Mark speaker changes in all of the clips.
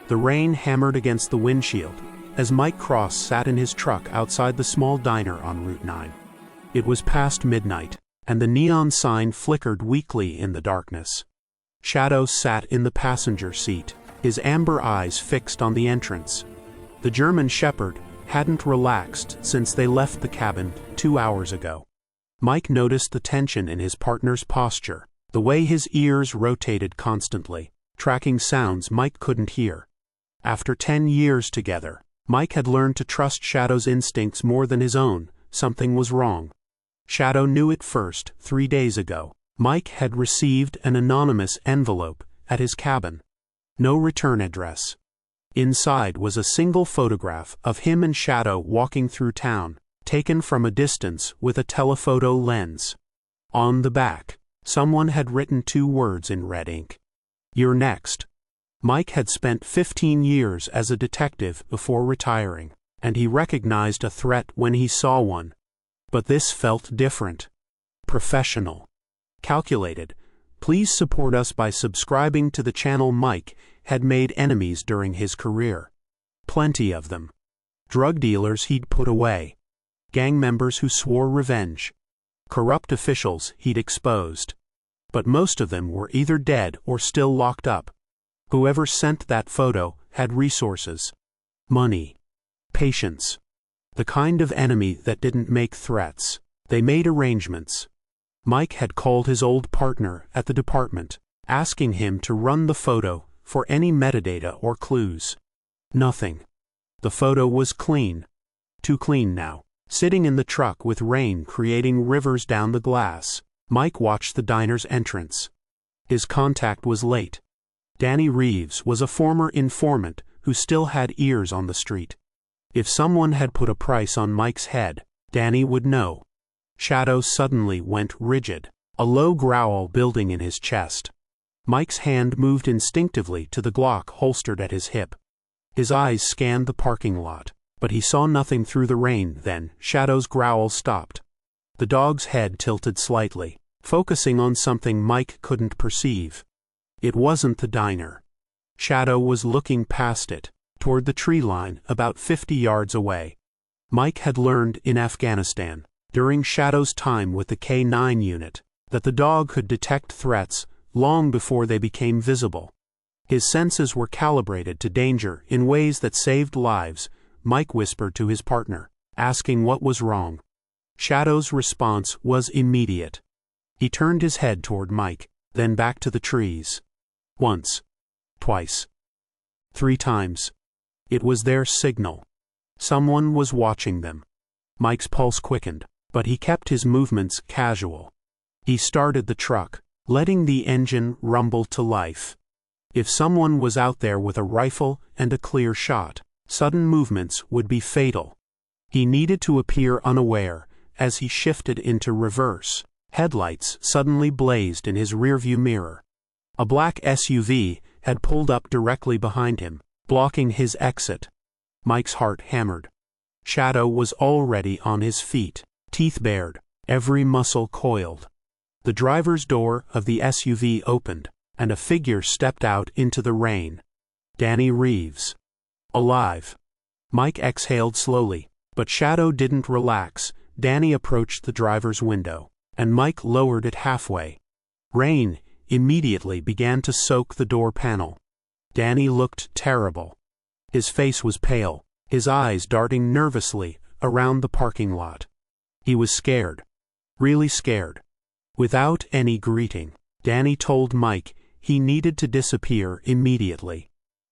Speaker 1: The rain hammered against the windshield as Mike Cross sat in his truck outside the small diner on Route 9. It was past midnight, and the neon sign flickered weakly in the darkness. Shadow sat in the passenger seat, his amber eyes fixed on the entrance. The German Shepherd hadn't relaxed since they left the cabin 2 hours ago. Mike noticed the tension in his partner's posture, the way his ears rotated constantly, tracking sounds Mike couldn't hear. After 10 years together, Mike had learned to trust Shadow's instincts more than his own. Something was wrong. Shadow knew it first 3 days ago. Mike had received an anonymous envelope at his cabin. No return address. Inside was a single photograph of him and Shadow walking through town, taken from a distance with a telephoto lens. On the back, someone had written 2 words in red ink. "You're next." Mike had spent 15 years as a detective before retiring, and he recognized a threat when he saw one. But this felt different. Professional. Calculated. Please support us by subscribing to the channel. Mike had made enemies during his career. Plenty of them. Drug dealers he'd put away. Gang members who swore revenge. Corrupt officials he'd exposed. But most of them were either dead or still locked up. Whoever sent that photo had resources. Money. Patience. The kind of enemy that didn't make threats. They made arrangements. Mike had called his old partner at the department, asking him to run the photo for any metadata or clues. Nothing. The photo was clean. Too clean now. Sitting in the truck with rain creating rivers down the glass, Mike watched the diner's entrance. His contact was late. Danny Reeves was a former informant who still had ears on the street. If someone had put a price on Mike's head, Danny would know. Shadow suddenly went rigid, a low growl building in his chest. Mike's hand moved instinctively to the Glock holstered at his hip. His eyes scanned the parking lot, but he saw nothing through the rain. Then Shadow's growl stopped. The dog's head tilted slightly, focusing on something Mike couldn't perceive. It wasn't the diner. Shadow was looking past it, toward the tree line about 50 yards away. Mike had learned in Afghanistan, during Shadow's time with the K9 unit, that the dog could detect threats long before they became visible. His senses were calibrated to danger in ways that saved lives. Mike whispered to his partner, asking what was wrong. Shadow's response was immediate. He turned his head toward Mike, then back to the trees. Once. Twice. 3 times. It was their signal. Someone was watching them. Mike's pulse quickened, but he kept his movements casual. He started the truck, letting the engine rumble to life. If someone was out there with a rifle and a clear shot, sudden movements would be fatal. He needed to appear unaware as he shifted into reverse. Headlights suddenly blazed in his rearview mirror. A black SUV had pulled up directly behind him, blocking his exit. Mike's heart hammered. Shadow was already on his feet, teeth bared, every muscle coiled. The driver's door of the SUV opened, and a figure stepped out into the rain. Danny Reeves. Alive. Mike exhaled slowly, but Shadow didn't relax. Danny approached the driver's window, and Mike lowered it halfway. Rain immediately began to soak the door panel. Danny looked terrible. His face was pale, his eyes darting nervously around the parking lot. He was scared. Really scared. Without any greeting, Danny told Mike he needed to disappear immediately.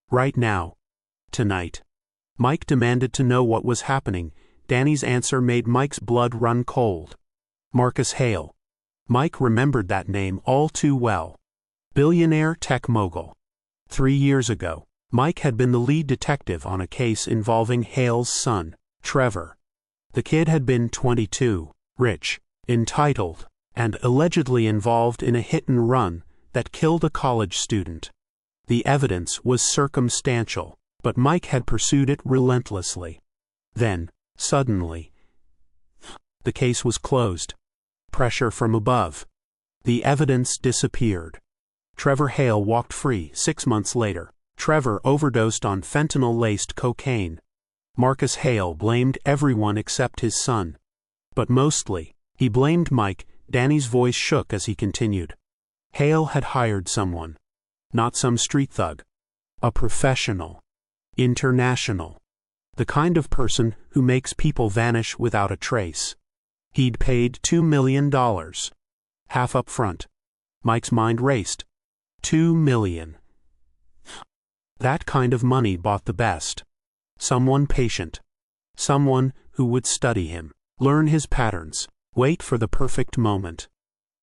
Speaker 1: Right now. Tonight. Mike demanded to know what was happening. Danny's answer made Mike's blood run cold. Marcus Hale. Mike remembered that name all too well. Billionaire tech mogul. 3 years ago, Mike had been the lead detective on a case involving Hale's son, Trevor. The kid had been 22, rich, entitled, and allegedly involved in a hit-and-run that killed a college student. The evidence was circumstantial, but Mike had pursued it relentlessly. Then, suddenly, the case was closed. Pressure from above. The evidence disappeared. Trevor Hale walked free 6 months later, Trevor overdosed on fentanyl-laced cocaine. Marcus Hale blamed everyone except his son. But mostly, he blamed Mike. Danny's voice shook as he continued. Hale had hired someone. Not some street thug. A professional. International. The kind of person who makes people vanish without a trace. He'd paid $2 million. Half up front. Mike's mind raced. $2 million. That kind of money bought the best. Someone patient. Someone who would study him, learn his patterns, wait for the perfect moment.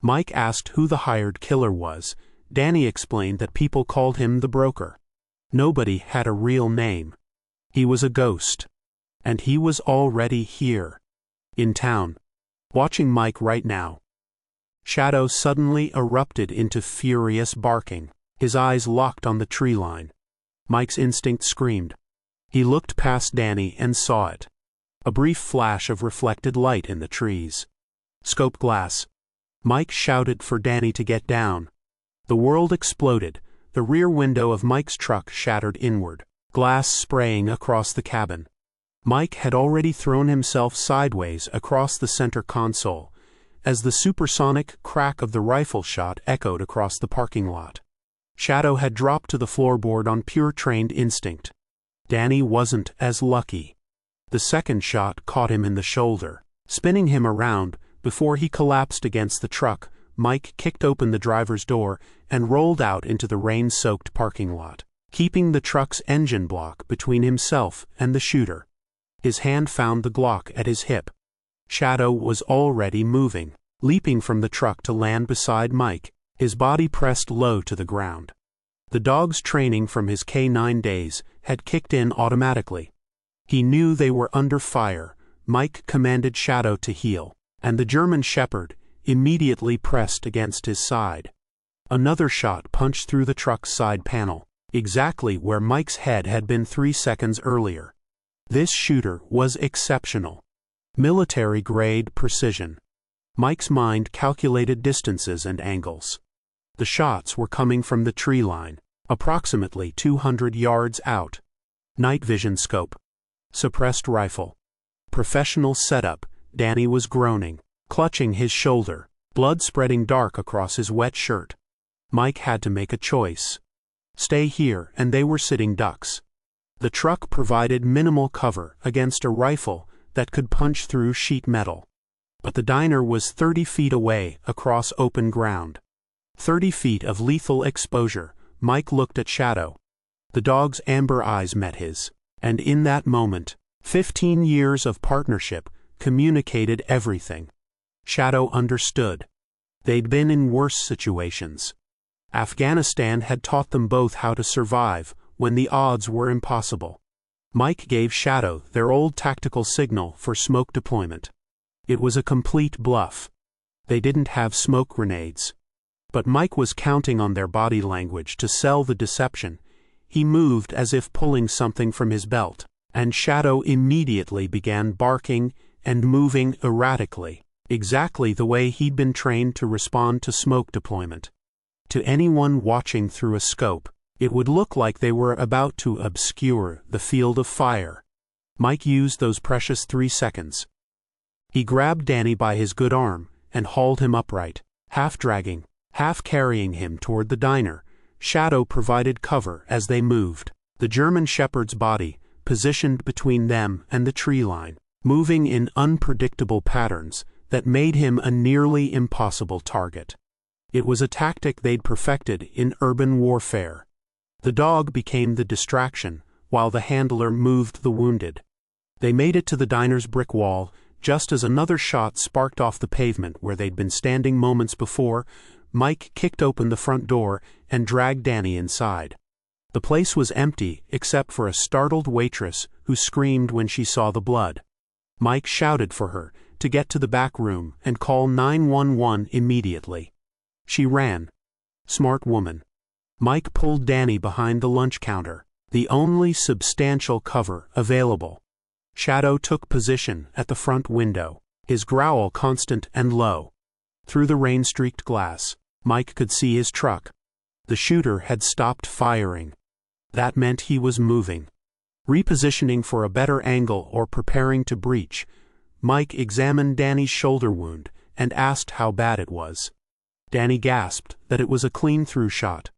Speaker 1: Mike asked who the hired killer was. Danny explained that people called him the broker. Nobody had a real name. He was a ghost. And he was already here. In town. Watching Mike right now. Shadow suddenly erupted into furious barking. His eyes locked on the tree line. Mike's instinct screamed. He looked past Danny and saw it. A brief flash of reflected light in the trees. Scope glass. Mike shouted for Danny to get down. The world exploded. The rear window of Mike's truck shattered inward, glass spraying across the cabin. Mike had already thrown himself sideways across the center console, as the supersonic crack of the rifle shot echoed across the parking lot. Shadow had dropped to the floorboard on pure trained instinct. Danny wasn't as lucky. The second shot caught him in the shoulder, spinning him around. Before he collapsed against the truck, Mike kicked open the driver's door and rolled out into the rain-soaked parking lot, keeping the truck's engine block between himself and the shooter. His hand found the Glock at his hip. Shadow was already moving, leaping from the truck to land beside Mike, his body pressed low to the ground. The dog's training from his K-9 days had kicked in automatically. He knew they were under fire. Mike commanded Shadow to heel, and the German Shepherd immediately pressed against his side. Another shot punched through the truck's side panel, exactly where Mike's head had been 3 seconds earlier. This shooter was exceptional. Military-grade precision. Mike's mind calculated distances and angles. The shots were coming from the tree line, approximately 200 yards out. Night vision scope. Suppressed rifle. Professional setup. Danny was groaning, clutching his shoulder, blood spreading dark across his wet shirt. Mike had to make a choice. Stay here, and they were sitting ducks. The truck provided minimal cover against a rifle that could punch through sheet metal. But the diner was 30 feet away across open ground. 30 feet of lethal exposure. Mike looked at Shadow. The dog's amber eyes met his, and in that moment, 15 years of partnership communicated everything. Shadow understood. They'd been in worse situations. Afghanistan had taught them both how to survive when the odds were impossible. Mike gave Shadow their old tactical signal for smoke deployment. It was a complete bluff. They didn't have smoke grenades. But Mike was counting on their body language to sell the deception. He moved as if pulling something from his belt, and Shadow immediately began barking and moving erratically, exactly the way he'd been trained to respond to smoke deployment. To anyone watching through a scope, it would look like they were about to obscure the field of fire. Mike used those precious 3 seconds. He grabbed Danny by his good arm and hauled him upright, half dragging, half carrying him toward the diner. Shadow provided cover as they moved, the German Shepherd's body positioned between them and the tree line, moving in unpredictable patterns that made him a nearly impossible target. It was a tactic they'd perfected in urban warfare. The dog became the distraction, while the handler moved the wounded. They made it to the diner's brick wall, just as another shot sparked off the pavement where they'd been standing moments before. Mike kicked open the front door and dragged Danny inside. The place was empty except for a startled waitress who screamed when she saw the blood. Mike shouted for her to get to the back room and call 911 immediately. She ran. Smart woman. Mike pulled Danny behind the lunch counter, the only substantial cover available. Shadow took position at the front window, his growl constant and low. Through the rain-streaked glass, Mike could see his truck. The shooter had stopped firing. That meant he was moving, repositioning for a better angle or preparing to breach. Mike examined Danny's shoulder wound and asked how bad it was. Danny gasped that it was a clean-through shot.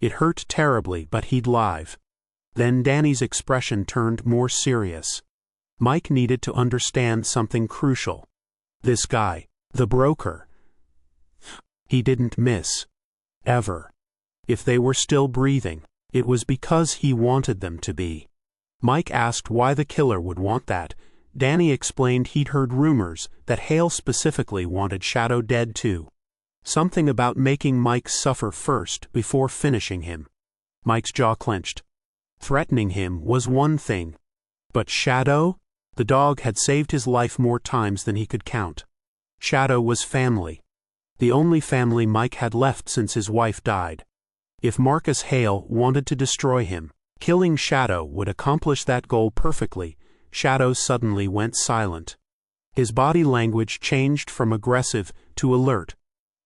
Speaker 1: It hurt terribly, but he'd live. Then Danny's expression turned more serious. Mike needed to understand something crucial. This guy, the broker, he didn't miss. Ever. If they were still breathing, it was because he wanted them to be. Mike asked why the killer would want that. Danny explained he'd heard rumors that Hale specifically wanted Shadow dead too. Something about making Mike suffer first before finishing him. Mike's jaw clenched. Threatening him was one thing. But Shadow? The dog had saved his life more times than he could count. Shadow was family. The only family Mike had left since his wife died. If Marcus Hale wanted to destroy him, killing Shadow would accomplish that goal perfectly. Shadow suddenly went silent. His body language changed from aggressive to alert.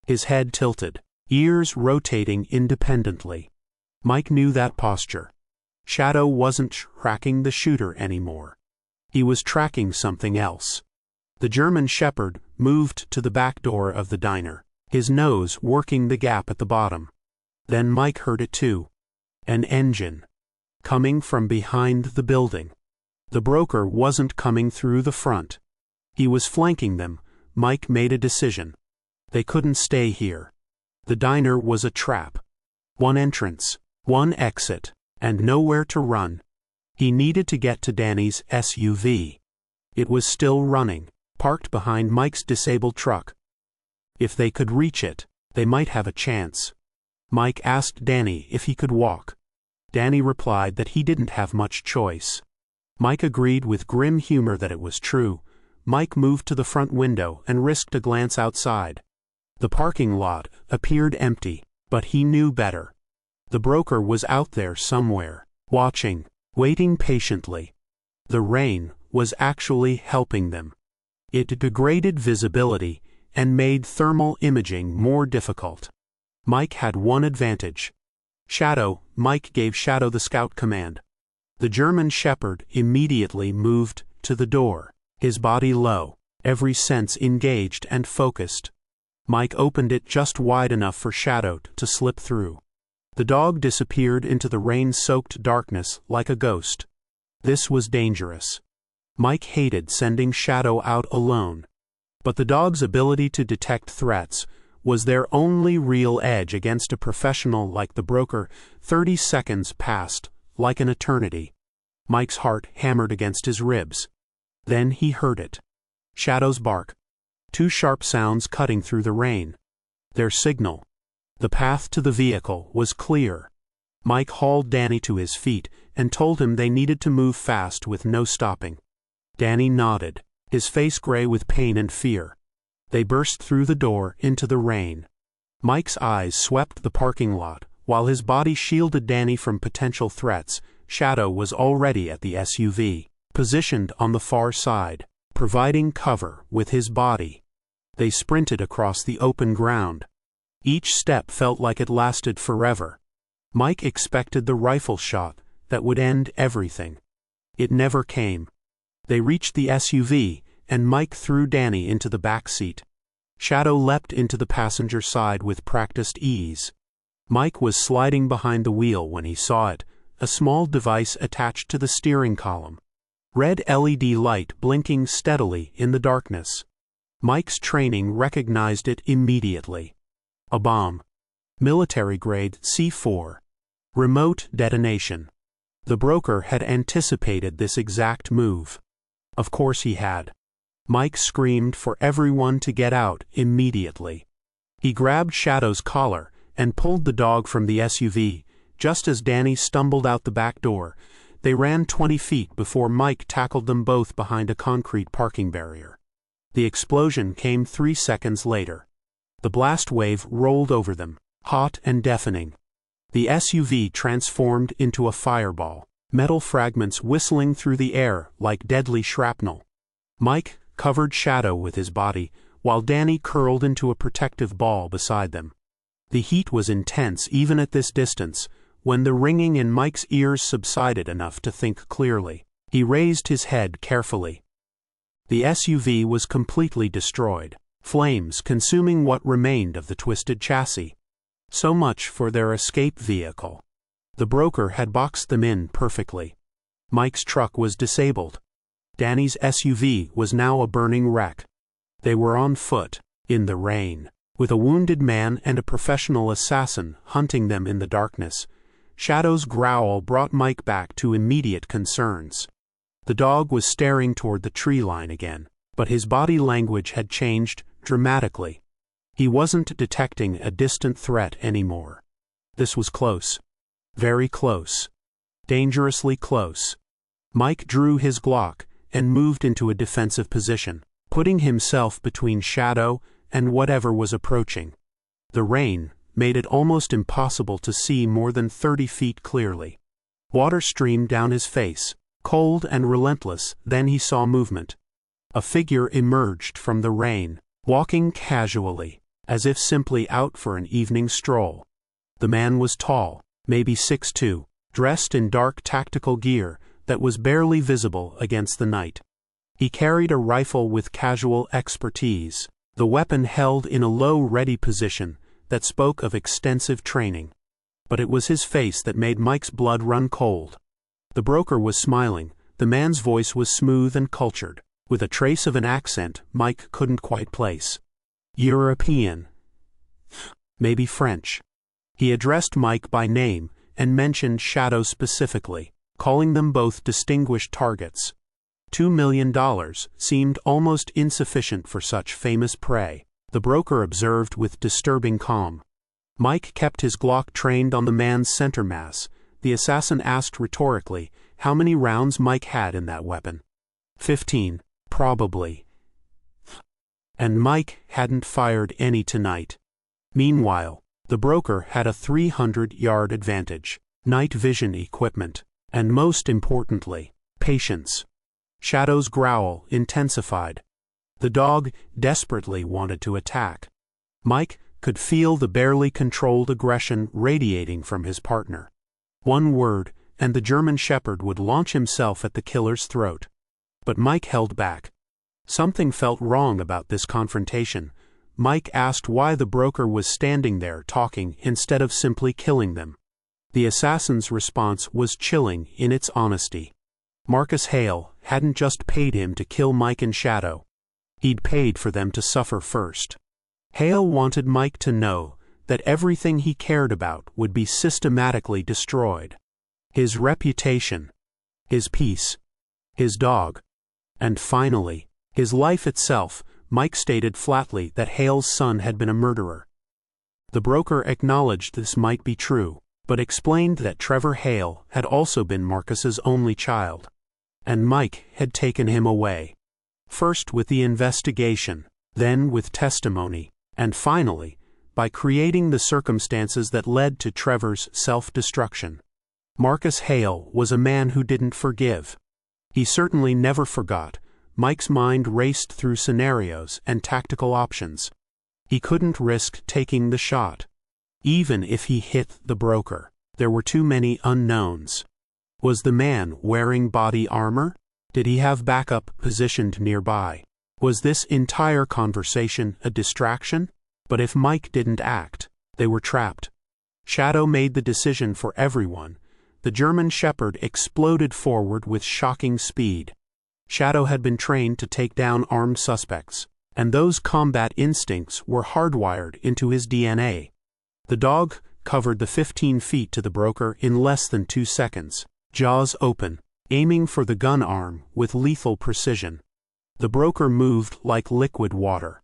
Speaker 1: His head tilted, ears rotating independently. Mike knew that posture. Shadow wasn't tracking the shooter anymore. He was tracking something else. The German Shepherd moved to the back door of the diner, his nose working the gap at the bottom. Then Mike heard it too. An engine. Coming from behind the building. The broker wasn't coming through the front. He was flanking them. Mike made a decision. They couldn't stay here. The diner was a trap. One entrance, one exit, and nowhere to run. He needed to get to Danny's SUV. It was still running, parked behind Mike's disabled truck. If they could reach it, they might have a chance. Mike asked Danny if he could walk. Danny replied that he didn't have much choice. Mike agreed with grim humor that it was true. Mike moved to the front window and risked a glance outside. The parking lot appeared empty, but he knew better. The broker was out there somewhere, watching, waiting patiently. The rain was actually helping them. It degraded visibility and made thermal imaging more difficult. Mike had one advantage. Shadow. Mike gave Shadow the scout command. The German Shepherd immediately moved to the door, his body low, every sense engaged and focused. Mike opened it just wide enough for Shadow to slip through. The dog disappeared into the rain-soaked darkness like a ghost. This was dangerous. Mike hated sending Shadow out alone. But the dog's ability to detect threats was their only real edge against a professional like the broker. 30 seconds passed, like an eternity. Mike's heart hammered against his ribs. Then he heard it. Shadow's bark. 2 sharp sounds cutting through the rain. Their signal. The path to the vehicle was clear. Mike hauled Danny to his feet and told him they needed to move fast with no stopping. Danny nodded, his face gray with pain and fear. They burst through the door into the rain. Mike's eyes swept the parking lot, while his body shielded Danny from potential threats. Shadow was already at the SUV, positioned on the far side, providing cover with his body. They sprinted across the open ground. Each step felt like it lasted forever. Mike expected the rifle shot that would end everything. It never came. They reached the SUV, and Mike threw Danny into the back seat. Shadow leapt into the passenger side with practiced ease. Mike was sliding behind the wheel when he saw it, a small device attached to the steering column. Red LED light blinking steadily in the darkness. Mike's training recognized it immediately. A bomb. Military-grade C4. Remote detonation. The broker had anticipated this exact move. Of course he had. Mike screamed for everyone to get out immediately. He grabbed Shadow's collar and pulled the dog from the SUV, just as Danny stumbled out the back door. They ran 20 feet before Mike tackled them both behind a concrete parking barrier. The explosion came 3 seconds later. The blast wave rolled over them, hot and deafening. The SUV transformed into a fireball, metal fragments whistling through the air like deadly shrapnel. Mike covered Shadow with his body, while Danny curled into a protective ball beside them. The heat was intense even at this distance. when the ringing in Mike's ears subsided enough to think clearly, he raised his head carefully. The SUV was completely destroyed, flames consuming what remained of the twisted chassis. So much for their escape vehicle. The broker had boxed them in perfectly. Mike's truck was disabled. Danny's SUV was now a burning wreck. They were on foot, in the rain, with a wounded man and a professional assassin hunting them in the darkness. Shadow's growl brought Mike back to immediate concerns. The dog was staring toward the tree line again, but his body language had changed dramatically. He wasn't detecting a distant threat anymore. This was close. Very close. Dangerously close. Mike drew his Glock and moved into a defensive position, putting himself between Shadow and whatever was approaching. The rain made it almost impossible to see more than 30 feet clearly. Water streamed down his face, cold and relentless. Then he saw movement. A figure emerged from the rain, walking casually, as if simply out for an evening stroll. The man was tall, maybe 6'2", dressed in dark tactical gear that was barely visible against the night. He carried a rifle with casual expertise, the weapon held in a low ready position that spoke of extensive training. But it was his face that made Mike's blood run cold. The broker was smiling. The man's voice was smooth and cultured, with a trace of an accent Mike couldn't quite place. European. Maybe French. He addressed Mike by name and mentioned Shadow specifically, calling them both distinguished targets. $2 million seemed almost insufficient for such famous prey, the broker observed with disturbing calm. Mike kept his Glock trained on the man's center mass. The assassin asked rhetorically how many rounds Mike had in that weapon. 15, probably. And Mike hadn't fired any tonight. Meanwhile, the broker had a 300-yard advantage, night vision equipment, and most importantly, patience. Shadow's growl intensified. The dog desperately wanted to attack. Mike could feel the barely controlled aggression radiating from his partner. One word, and the German Shepherd would launch himself at the killer's throat. But Mike held back. Something felt wrong about this confrontation. Mike asked why the broker was standing there talking instead of simply killing them. The assassin's response was chilling in its honesty. Marcus Hale hadn't just paid him to kill Mike and Shadow. He'd paid for them to suffer first. Hale wanted Mike to know that everything he cared about would be systematically destroyed. His reputation, his peace, his dog, and finally, his life itself. Mike stated flatly that Hale's son had been a murderer. The broker acknowledged this might be true, but explained that Trevor Hale had also been Marcus's only child, and Mike had taken him away. First with the investigation, then with testimony, and finally, by creating the circumstances that led to Trevor's self-destruction. Marcus Hale was a man who didn't forgive. He certainly never forgot. Mike's mind raced through scenarios and tactical options. He couldn't risk taking the shot. Even if he hit the broker, there were too many unknowns. Was the man wearing body armor? Did he have backup positioned nearby? Was this entire conversation a distraction? But if Mike didn't act, they were trapped. Shadow made the decision for everyone. The German Shepherd exploded forward with shocking speed. Shadow had been trained to take down armed suspects, and those combat instincts were hardwired into his DNA. The dog covered the 15 feet to the broker in less than 2 seconds, jaws open, aiming for the gun arm with lethal precision. The broker moved like liquid water.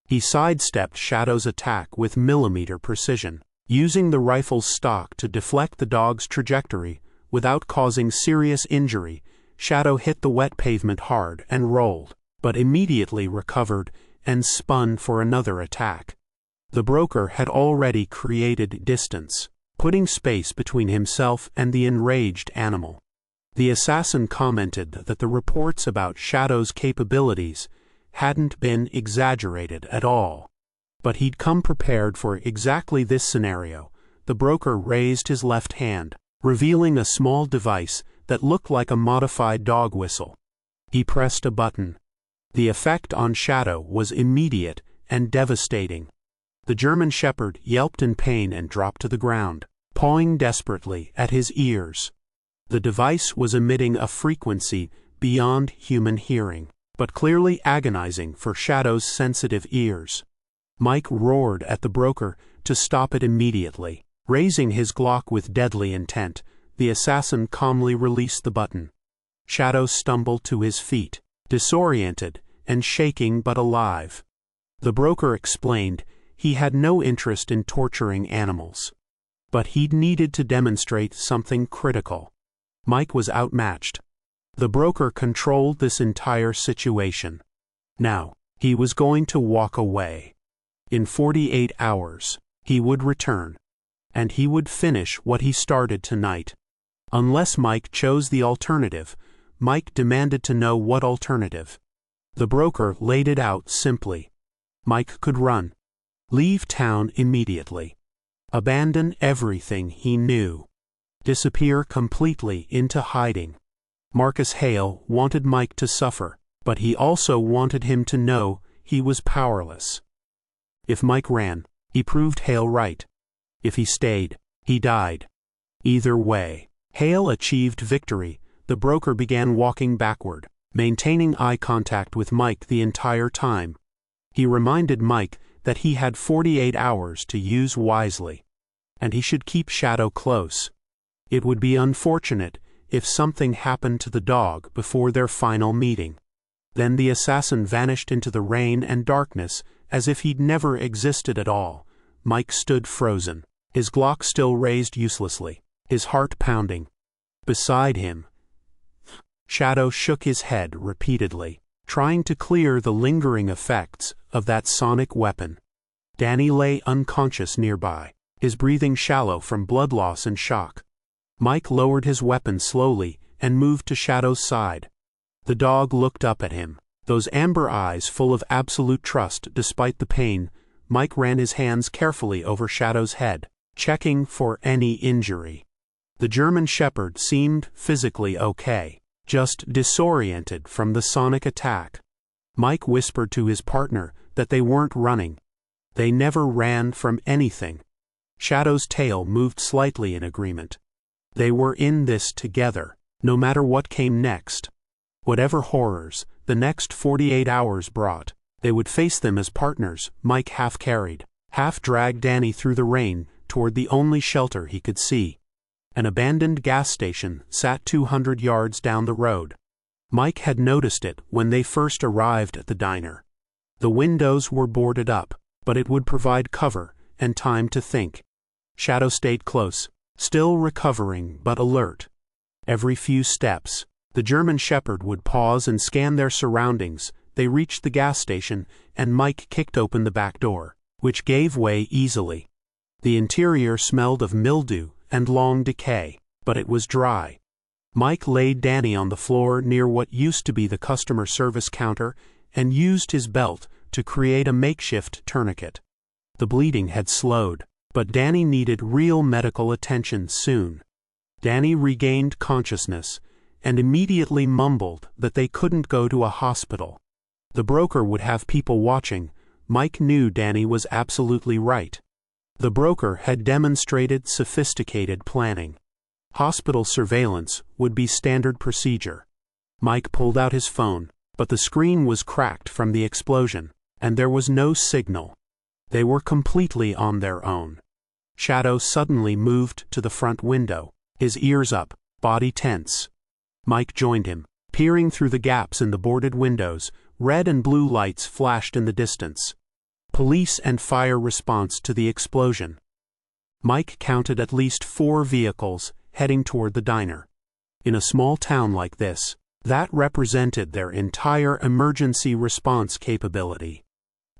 Speaker 1: He sidestepped Shadow's attack with millimeter precision, using the rifle's stock to deflect the dog's trajectory without causing serious injury. Shadow hit the wet pavement hard and rolled, but immediately recovered and spun for another attack. The broker had already created distance, putting space between himself and the enraged animal. The assassin commented that the reports about Shadow's capabilities hadn't been exaggerated at all. But he'd come prepared for exactly this scenario. the broker raised his left hand, revealing a small device that looked like a modified dog whistle. He pressed a button. The effect on Shadow was immediate and devastating. The German Shepherd yelped in pain and dropped to the ground, pawing desperately at his ears. The device was emitting a frequency beyond human hearing, but clearly agonizing for Shadow's sensitive ears. Mike roared at the broker to stop it immediately. Raising his Glock with deadly intent, the assassin calmly released the button. Shadow stumbled to his feet, disoriented and shaking but alive. The broker explained he had no interest in torturing animals, but he'd needed to demonstrate something critical. Mike was outmatched. The broker controlled this entire situation. Now, he was going to walk away. In 48 hours, he would return, and he would finish what he started tonight. Unless Mike chose the alternative, Mike demanded to know what alternative. The broker laid it out simply. Mike could run. Leave town immediately. Abandon everything he knew. Disappear completely into hiding. Marcus Hale wanted Mike to suffer, but he also wanted him to know he was powerless. If Mike ran, he proved Hale right. If he stayed, he died. Either way, Hale achieved victory. The broker began walking backward, maintaining eye contact with Mike the entire time. He reminded Mike that he had 48 hours to use wisely, and he should keep Shadow close. It would be unfortunate if something happened to the dog before their final meeting. Then the assassin vanished into the rain and darkness as if he'd never existed at all. Mike stood frozen, his Glock still raised uselessly, his heart pounding. Beside him, Shadow shook his head repeatedly, trying to clear the lingering effects of that sonic weapon. Danny lay unconscious nearby, his breathing shallow from blood loss and shock. Mike lowered his weapon slowly and moved to Shadow's side. The dog looked up at him, those amber eyes full of absolute trust despite the pain. Mike ran his hands carefully over Shadow's head, checking for any injury. The German Shepherd seemed physically okay, just disoriented from the sonic attack. Mike whispered to his partner that they weren't running. They never ran from anything. Shadow's tail moved slightly in agreement. They were in this together, no matter what came next. Whatever horrors the next 48 hours brought, they would face them as partners. Mike half carried, half dragged Danny through the rain toward the only shelter he could see. An abandoned gas station sat 200 yards down the road. Mike had noticed it when they first arrived at the diner. The windows were boarded up, but it would provide cover and time to think. Shadow stayed close, still recovering but alert. Every few steps, the German Shepherd would pause and scan their surroundings. They reached the gas station, and Mike kicked open the back door, which gave way easily. The interior smelled of mildew and long decay, but it was dry. Mike laid Danny on the floor near what used to be the customer service counter and used his belt to create a makeshift tourniquet. The bleeding had slowed, but Danny needed real medical attention soon. Danny regained consciousness and immediately mumbled that they couldn't go to a hospital. The broker would have people watching. Mike knew Danny was absolutely right. The broker had demonstrated sophisticated planning. Hospital surveillance would be standard procedure. Mike pulled out his phone, but the screen was cracked from the explosion, and there was no signal. They were completely on their own. Shadow suddenly moved to the front window, his ears up, body tense. Mike joined him, peering through the gaps in the boarded windows. Red and blue lights flashed in the distance. Police and fire response to the explosion. Mike counted at least 4 vehicles heading toward the diner. In a small town like this, that represented their entire emergency response capability.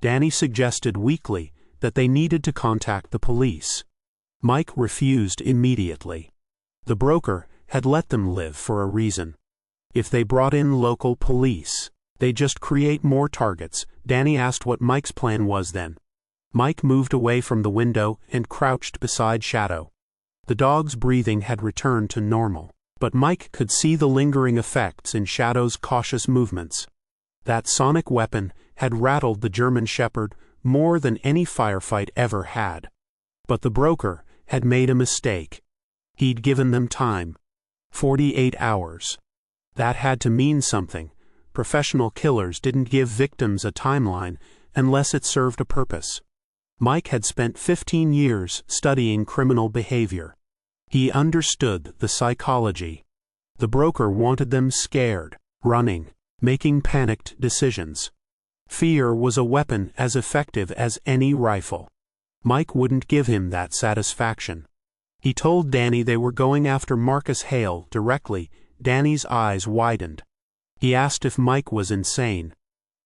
Speaker 1: Danny suggested weakly that they needed to contact the police. Mike refused immediately. The broker had let them live for a reason. If they brought in local police, they'd just create more targets. Danny asked what Mike's plan was then. Mike moved away from the window and crouched beside Shadow. The dog's breathing had returned to normal, but Mike could see the lingering effects in Shadow's cautious movements. That sonic weapon had rattled the German Shepherd more than any firefight ever had. But the broker had made a mistake. He'd given them time. 48 hours. That had to mean something. Professional killers didn't give victims a timeline unless it served a purpose. Mike had spent 15 years studying criminal behavior. He understood the psychology. The broker wanted them scared, running, making panicked decisions. Fear was a weapon as effective as any rifle. Mike wouldn't give him that satisfaction. He told Danny they were going after Marcus Hale directly. Danny's eyes widened. He asked if Mike was insane.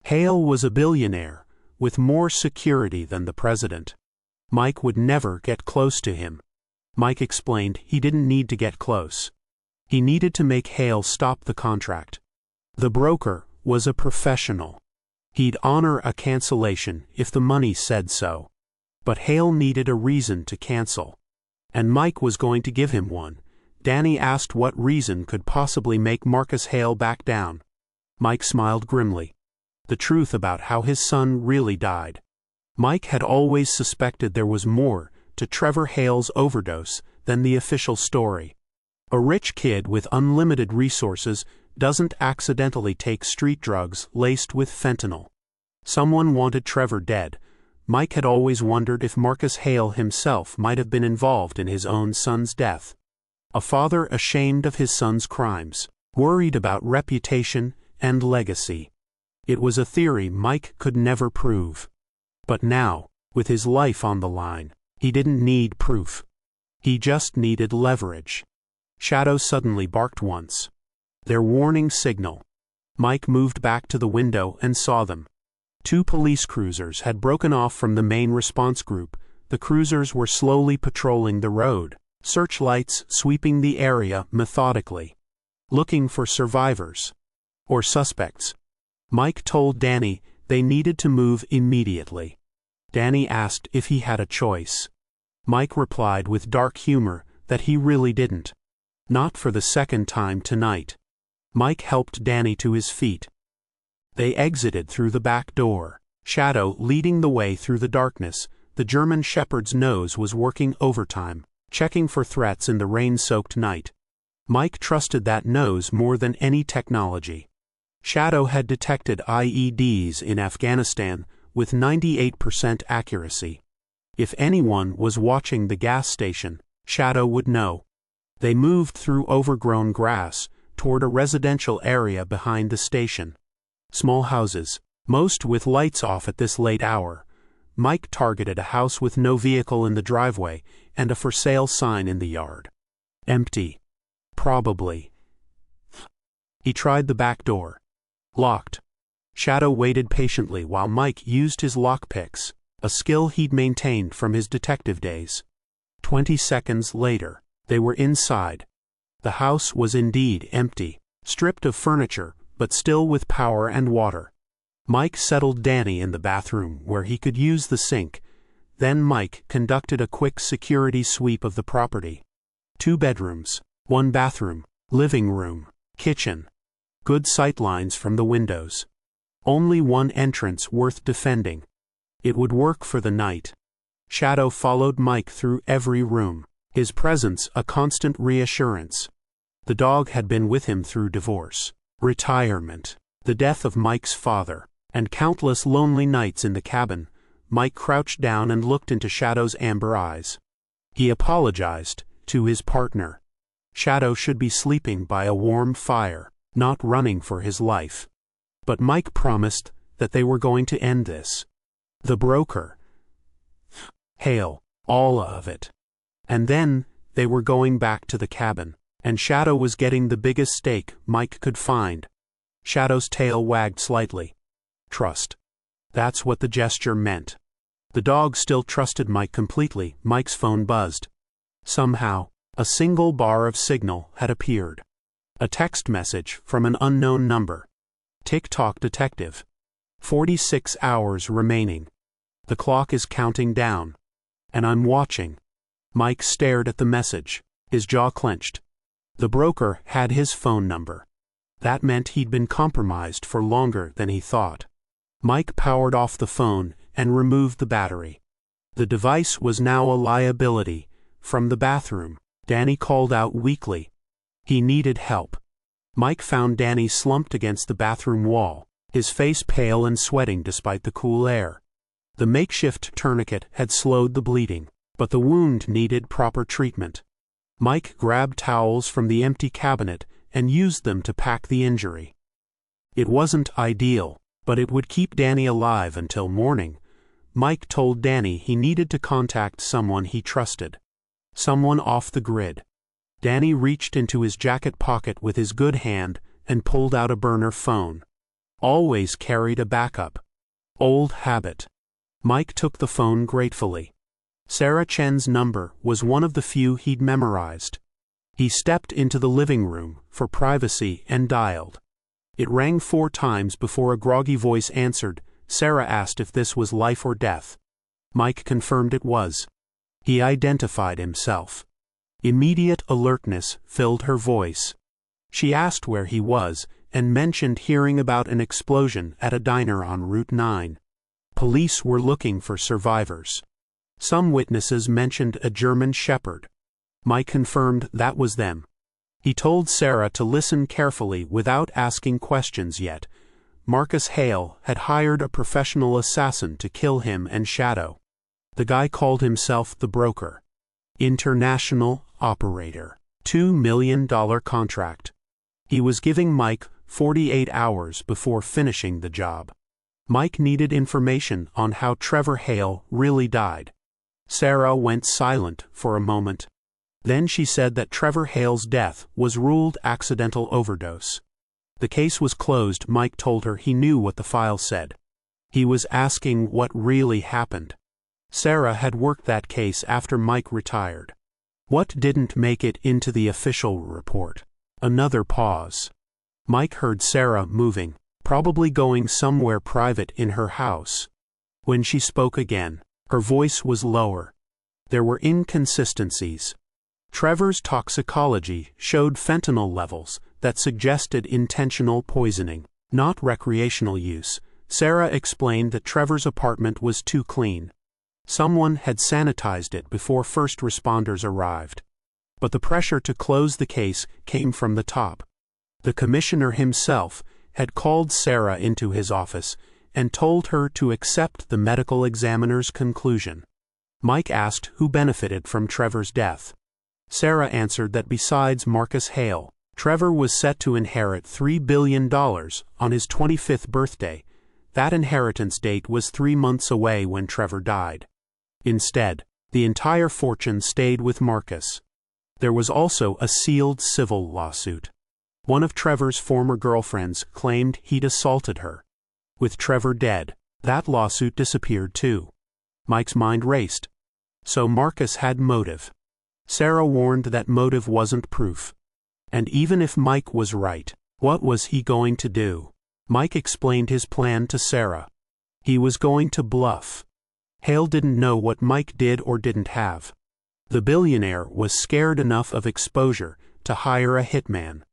Speaker 1: Hale was a billionaire, with more security than the president. Mike would never get close to him. Mike explained he didn't need to get close. He needed to make Hale stop the contract. The broker was a professional. He'd honor a cancellation if the money said so. But Hale needed a reason to cancel. And Mike was going to give him one. Danny asked what reason could possibly make Marcus Hale back down. Mike smiled grimly. The truth about how his son really died. Mike had always suspected there was more to Trevor Hale's overdose than the official story. A rich kid with unlimited resources doesn't accidentally take street drugs laced with fentanyl. Someone wanted Trevor dead. Mike had always wondered if Marcus Hale himself might have been involved in his own son's death. A father ashamed of his son's crimes, worried about reputation and legacy. It was a theory Mike could never prove. But now, with his life on the line, he didn't need proof. He just needed leverage. Shadow suddenly barked once. Their warning signal. Mike moved back to the window and saw them. 2 police cruisers had broken off from the main response group. The cruisers were slowly patrolling the road, searchlights sweeping the area methodically, looking for survivors or suspects. Mike told Danny they needed to move immediately. Danny asked if he had a choice. Mike replied with dark humor that he really didn't. Not for the second time tonight. Mike helped Danny to his feet. They exited through the back door, Shadow leading the way through the darkness. The German Shepherd's nose was working overtime, checking for threats in the rain-soaked night. Mike trusted that nose more than any technology. Shadow had detected IEDs in Afghanistan with 98% accuracy. If anyone was watching the gas station, Shadow would know. They moved through overgrown grass toward a residential area behind the station. Small houses, most with lights off at this late hour. Mike targeted a house with no vehicle in the driveway and a for sale sign in the yard. Empty. Probably. He tried the back door. Locked. Shadow waited patiently while Mike used his lockpicks, a skill he'd maintained from his detective days. 20 seconds later, they were inside. The house was indeed empty, stripped of furniture, but still with power and water. Mike settled Danny in the bathroom where he could use the sink. Then Mike conducted a quick security sweep of the property. 2 bedrooms, 1 bathroom, living room, kitchen. Good sightlines from the windows. Only 1 entrance worth defending. It would work for the night. Shadow followed Mike through every room, his presence a constant reassurance. The dog had been with him through divorce, retirement, the death of Mike's father, and countless lonely nights in the cabin. Mike crouched down and looked into Shadow's amber eyes. He apologized to his partner. Shadow should be sleeping by a warm fire, not running for his life. But Mike promised that they were going to end this. The broker. Hale, all of it. And then, they were going back to the cabin, and Shadow was getting the biggest steak Mike could find. Shadow's tail wagged slightly. Trust. That's what the gesture meant. The dog still trusted Mike completely. Mike's phone buzzed. Somehow, a single bar of signal had appeared. A text message from an unknown number. Tick-tock detective. 46 hours remaining. The clock is counting down. And I'm watching. Mike stared at the message, his jaw clenched. The broker had his phone number. That meant he'd been compromised for longer than he thought. Mike powered off the phone and removed the battery. The device was now a liability. From the bathroom, Danny called out weakly. He needed help. Mike found Danny slumped against the bathroom wall, his face pale and sweating despite the cool air. The makeshift tourniquet had slowed the bleeding, but the wound needed proper treatment. Mike grabbed towels from the empty cabinet and used them to pack the injury. It wasn't ideal, but it would keep Danny alive until morning. Mike told Danny he needed to contact someone he trusted. Someone off the grid. Danny reached into his jacket pocket with his good hand and pulled out a burner phone. Always carried a backup. Old habit. Mike took the phone gratefully. Sarah Chen's number was one of the few he'd memorized. He stepped into the living room for privacy and dialed. It rang 4 times before a groggy voice answered. Sarah asked if this was life or death. Mike confirmed it was. He identified himself. Immediate alertness filled her voice. She asked where he was and mentioned hearing about an explosion at a diner on Route 9. Police were looking for survivors. Some witnesses mentioned a German shepherd. Mike confirmed that was them. He told Sarah to listen carefully without asking questions yet. Marcus Hale had hired a professional assassin to kill him and Shadow. The guy called himself the broker. International operator. $2 million contract. He was giving Mike 48 hours before finishing the job. Mike needed information on how Trevor Hale really died. Sarah went silent for a moment. Then she said that Trevor Hale's death was ruled accidental overdose. The case was closed. Mike told her he knew what the file said. He was asking what really happened. Sarah had worked that case after Mike retired. What didn't make it into the official report? Another pause. Mike heard Sarah moving, probably going somewhere private in her house. When she spoke again, her voice was lower. There were inconsistencies. Trevor's toxicology showed fentanyl levels that suggested intentional poisoning, not recreational use. Sarah explained that Trevor's apartment was too clean. Someone had sanitized it before first responders arrived. But the pressure to close the case came from the top. The commissioner himself had called Sarah into his office and told her to accept the medical examiner's conclusion. Mike asked who benefited from Trevor's death. Sarah answered that besides Marcus Hale, Trevor was set to inherit $3 billion on his 25th birthday. That inheritance date was 3 months away when Trevor died. Instead, the entire fortune stayed with Marcus. There was also a sealed civil lawsuit. One of Trevor's former girlfriends claimed he'd assaulted her. With Trevor dead, that lawsuit disappeared too. Mike's mind raced. So Marcus had motive. Sarah warned that motive wasn't proof. And even if Mike was right, what was he going to do? Mike explained his plan to Sarah. He was going to bluff. Hale didn't know what Mike did or didn't have. The billionaire was scared enough of exposure to hire a hitman.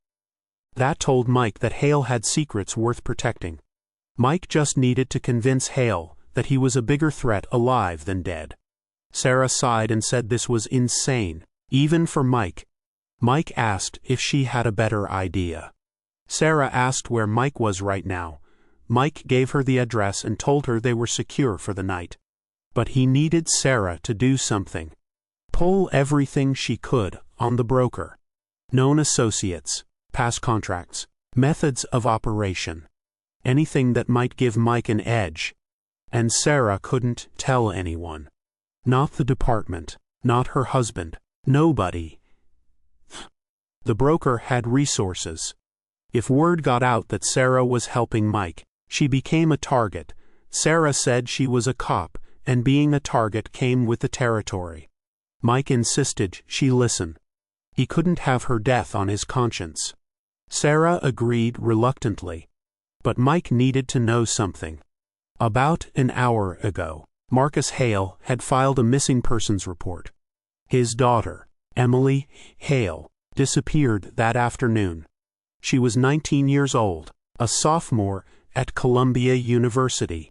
Speaker 1: That told Mike that Hale had secrets worth protecting. Mike just needed to convince Hale that he was a bigger threat alive than dead. Sarah sighed and said this was insane, even for Mike. Mike asked if she had a better idea. Sarah asked where Mike was right now. Mike gave her the address and told her they were secure for the night. But he needed Sarah to do something. Pull everything she could on the broker. Known associates, past contracts, methods of operation. Anything that might give Mike an edge. And Sarah couldn't tell anyone. Not the department, not her husband, nobody. The broker had resources. If word got out that Sarah was helping Mike, she became a target. Sarah said she was a cop, and being a target came with the territory. Mike insisted she listen. He couldn't have her death on his conscience. Sarah agreed reluctantly. But Mike needed to know something. About an hour ago, Marcus Hale had filed a missing persons report. His daughter, Emily Hale, disappeared that afternoon. She was 19 years old, a sophomore at Columbia University.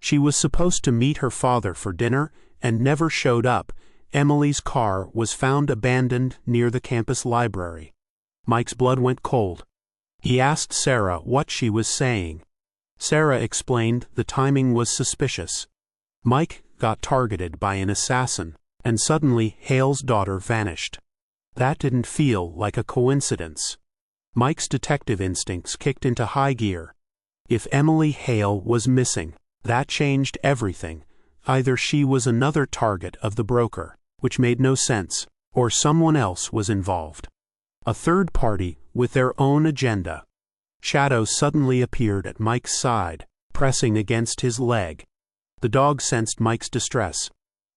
Speaker 1: She was supposed to meet her father for dinner and never showed up. Emily's car was found abandoned near the campus library. Mike's blood went cold. He asked Sarah what she was saying. Sarah explained the timing was suspicious. Mike got targeted by an assassin, and suddenly Hale's daughter vanished. That didn't feel like a coincidence. Mike's detective instincts kicked into high gear. If Emily Hale was missing, that changed everything. Either she was another target of the broker, which made no sense, or someone else was involved. A third party with their own agenda. Shadow suddenly appeared at Mike's side, pressing against his leg. The dog sensed Mike's distress.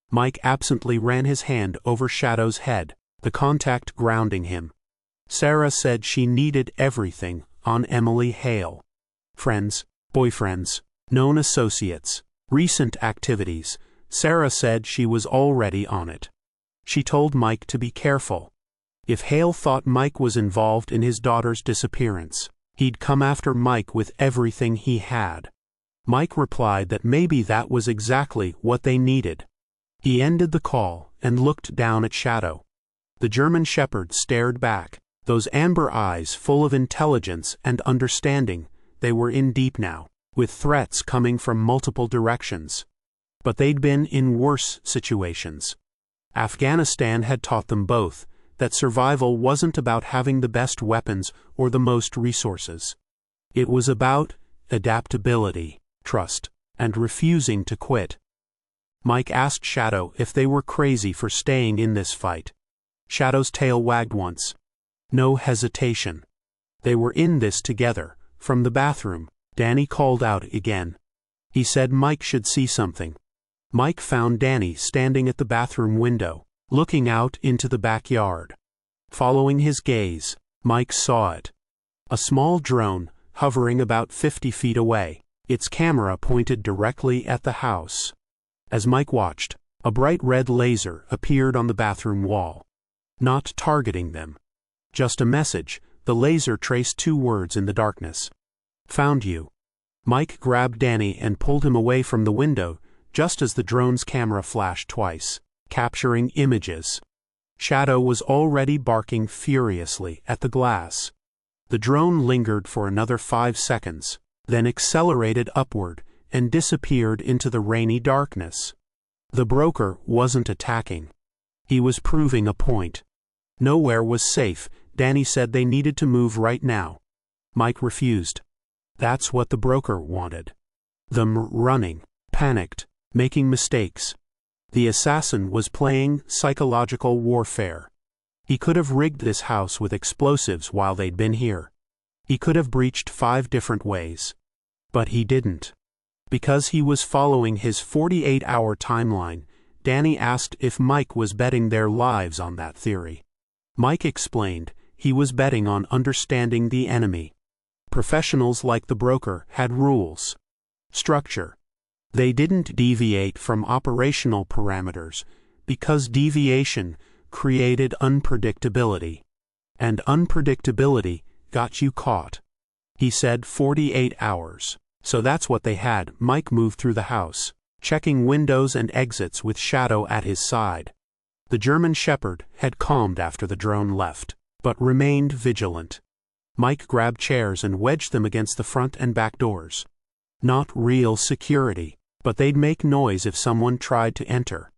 Speaker 1: Mike absently ran his hand over Shadow's head, the contact grounding him. Sarah said she needed everything on Emily Hale. Friends, boyfriends, known associates, recent activities. Sarah said she was already on it. She told Mike to be careful. If Hale thought Mike was involved in his daughter's disappearance, he'd come after Mike with everything he had. Mike replied that maybe that was exactly what they needed. He ended the call and looked down at Shadow. The German Shepherd stared back, those amber eyes full of intelligence and understanding. They were in deep now, with threats coming from multiple directions. But they'd been in worse situations. Afghanistan had taught them both that survival wasn't about having the best weapons or the most resources. It was about adaptability, trust, and refusing to quit. Mike asked Shadow if they were crazy for staying in this fight. Shadow's tail wagged once. No hesitation. They were in this together. From the bathroom, Danny called out again. He said Mike should see something. Mike found Danny standing at the bathroom window, looking out into the backyard. Following his gaze, Mike saw it. A small drone, hovering about 50 feet away, its camera pointed directly at the house. As Mike watched, a bright red laser appeared on the bathroom wall. Not targeting them. Just a message. The laser traced 2 words in the darkness. Found you. Mike grabbed Danny and pulled him away from the window, just as the drone's camera flashed twice, capturing images. Shadow was already barking furiously at the glass. The drone lingered for another 5 seconds, then accelerated upward and disappeared into the rainy darkness. The broker wasn't attacking. He was proving a point. Nowhere was safe. Danny said they needed to move right now. Mike refused. That's what the broker wanted. Them running, panicked, making mistakes. The assassin was playing psychological warfare. He could have rigged this house with explosives while they'd been here. He could have breached 5 different ways. But he didn't. Because he was following his 48-hour timeline, Danny asked if Mike was betting their lives on that theory. Mike explained he was betting on understanding the enemy. Professionals like the broker had rules. Structure. They didn't deviate from operational parameters, because deviation created unpredictability. And unpredictability got you caught. He said 48 hours. So that's what they had. Mike moved through the house, checking windows and exits with Shadow at his side. The German Shepherd had calmed after the drone left, but remained vigilant. Mike grabbed chairs and wedged them against the front and back doors. Not real security, but they'd make noise if someone tried to enter.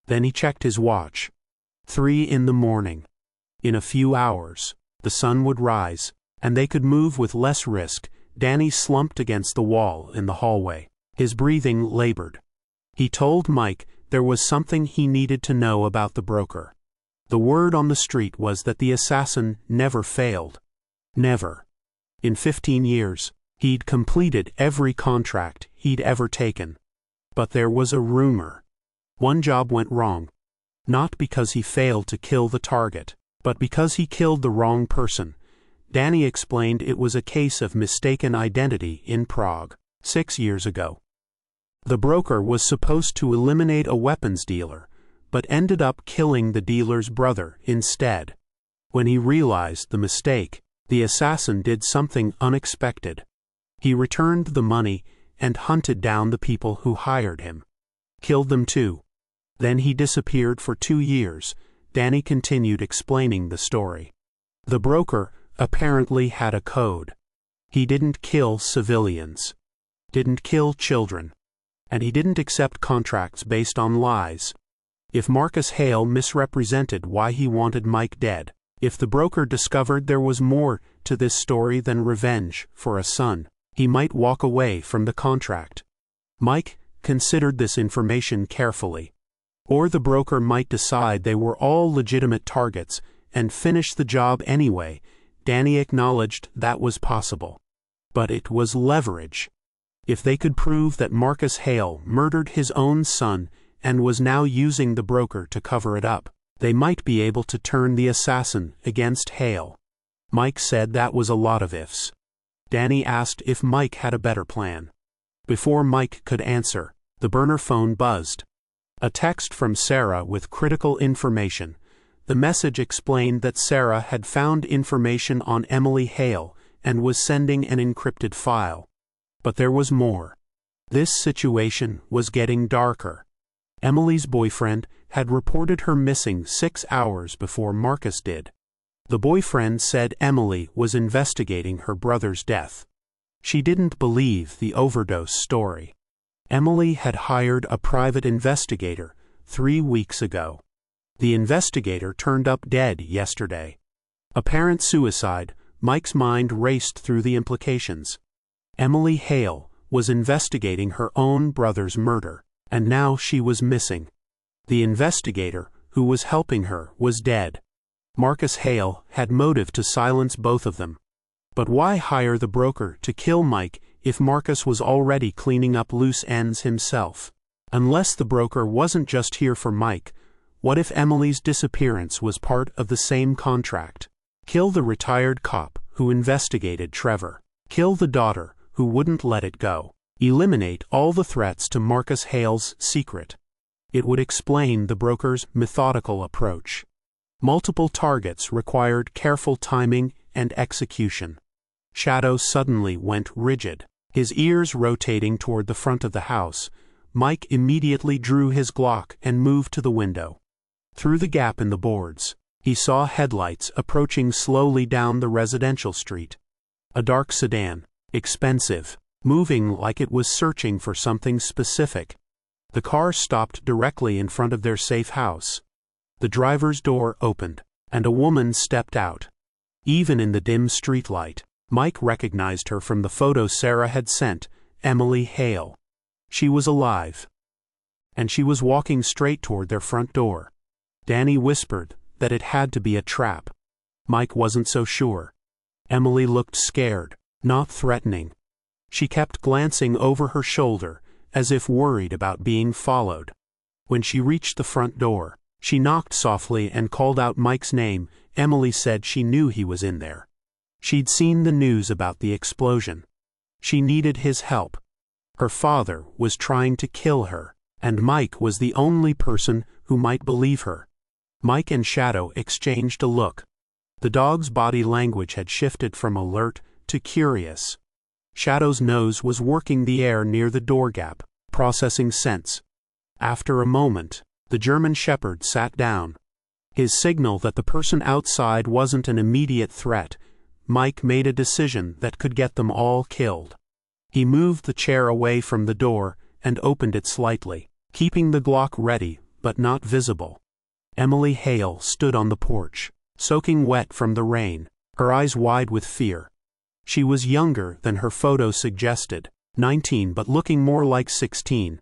Speaker 1: Then he checked his watch. 3 a.m. In a few hours, the sun would rise, and they could move with less risk. Danny slumped against the wall in the hallway, his breathing labored. He told Mike there was something he needed to know about the broker. The word on the street was that the assassin never failed. Never. In 15 years, he'd completed every contract he'd ever taken. But there was a rumor. One job went wrong. Not because he failed to kill the target, but because he killed the wrong person. Danny explained it was a case of mistaken identity in Prague, 6 years ago. The broker was supposed to eliminate a weapons dealer, but ended up killing the dealer's brother instead. When he realized the mistake, the assassin did something unexpected. He returned the money and hunted down the people who hired him. Killed them too. Then he disappeared for 2 years. Danny continued explaining the story. The broker apparently had a code. He didn't kill civilians, didn't kill children, and he didn't accept contracts based on lies. If Marcus Hale misrepresented why he wanted Mike dead, if the broker discovered there was more to this story than revenge for a son, he might walk away from the contract. Mike considered this information carefully. Or the broker might decide they were all legitimate targets and finish the job anyway. Danny acknowledged that was possible. But it was leverage. If they could prove that Marcus Hale murdered his own son and was now using the broker to cover it up, they might be able to turn the assassin against Hale. Mike said that was a lot of ifs. Danny asked if Mike had a better plan. Before Mike could answer, the burner phone buzzed. A text from Sarah with critical information. The message explained that Sarah had found information on Emily Hale and was sending an encrypted file. But there was more. This situation was getting darker. Emily's boyfriend had reported her missing 6 hours before Marcus did. The boyfriend said Emily was investigating her brother's death. She didn't believe the overdose story. Emily had hired a private investigator 3 weeks ago. The investigator turned up dead yesterday. Apparent suicide. Mike's mind raced through the implications. Emily Hale was investigating her own brother's murder, and now she was missing. The investigator who was helping her was dead. Marcus Hale had motive to silence both of them. But why hire the broker to kill Mike if Marcus was already cleaning up loose ends himself? Unless the broker wasn't just here for Mike, what if Emily's disappearance was part of the same contract? Kill the retired cop who investigated Trevor. Kill the daughter who wouldn't let it go. Eliminate all the threats to Marcus Hale's secret. It would explain the broker's methodical approach. Multiple targets required careful timing and execution. Shadow suddenly went rigid, his ears rotating toward the front of the house. Mike immediately drew his Glock and moved to the window. Through the gap in the boards, he saw headlights approaching slowly down the residential street. A dark sedan, expensive, moving like it was searching for something specific. The car stopped directly in front of their safe house. The driver's door opened, and a woman stepped out. Even in the dim streetlight, Mike recognized her from the photo Sarah had sent, Emily Hale. She was alive. And she was walking straight toward their front door. Danny whispered that it had to be a trap. Mike wasn't so sure. Emily looked scared, not threatening. She kept glancing over her shoulder, as if worried about being followed. When she reached the front door, she knocked softly and called out Mike's name. Emily said she knew he was in there. She'd seen the news about the explosion. She needed his help. Her father was trying to kill her, and Mike was the only person who might believe her. Mike and Shadow exchanged a look. The dog's body language had shifted from alert to curious. Shadow's nose was working the air near the door gap, processing scents. After a moment, the German Shepherd sat down. His signal that the person outside wasn't an immediate threat. Mike made a decision that could get them all killed. He moved the chair away from the door and opened it slightly, keeping the Glock ready but not visible. Emily Hale stood on the porch, soaking wet from the rain, her eyes wide with fear. She was younger than her photo suggested, 19 but looking more like 16.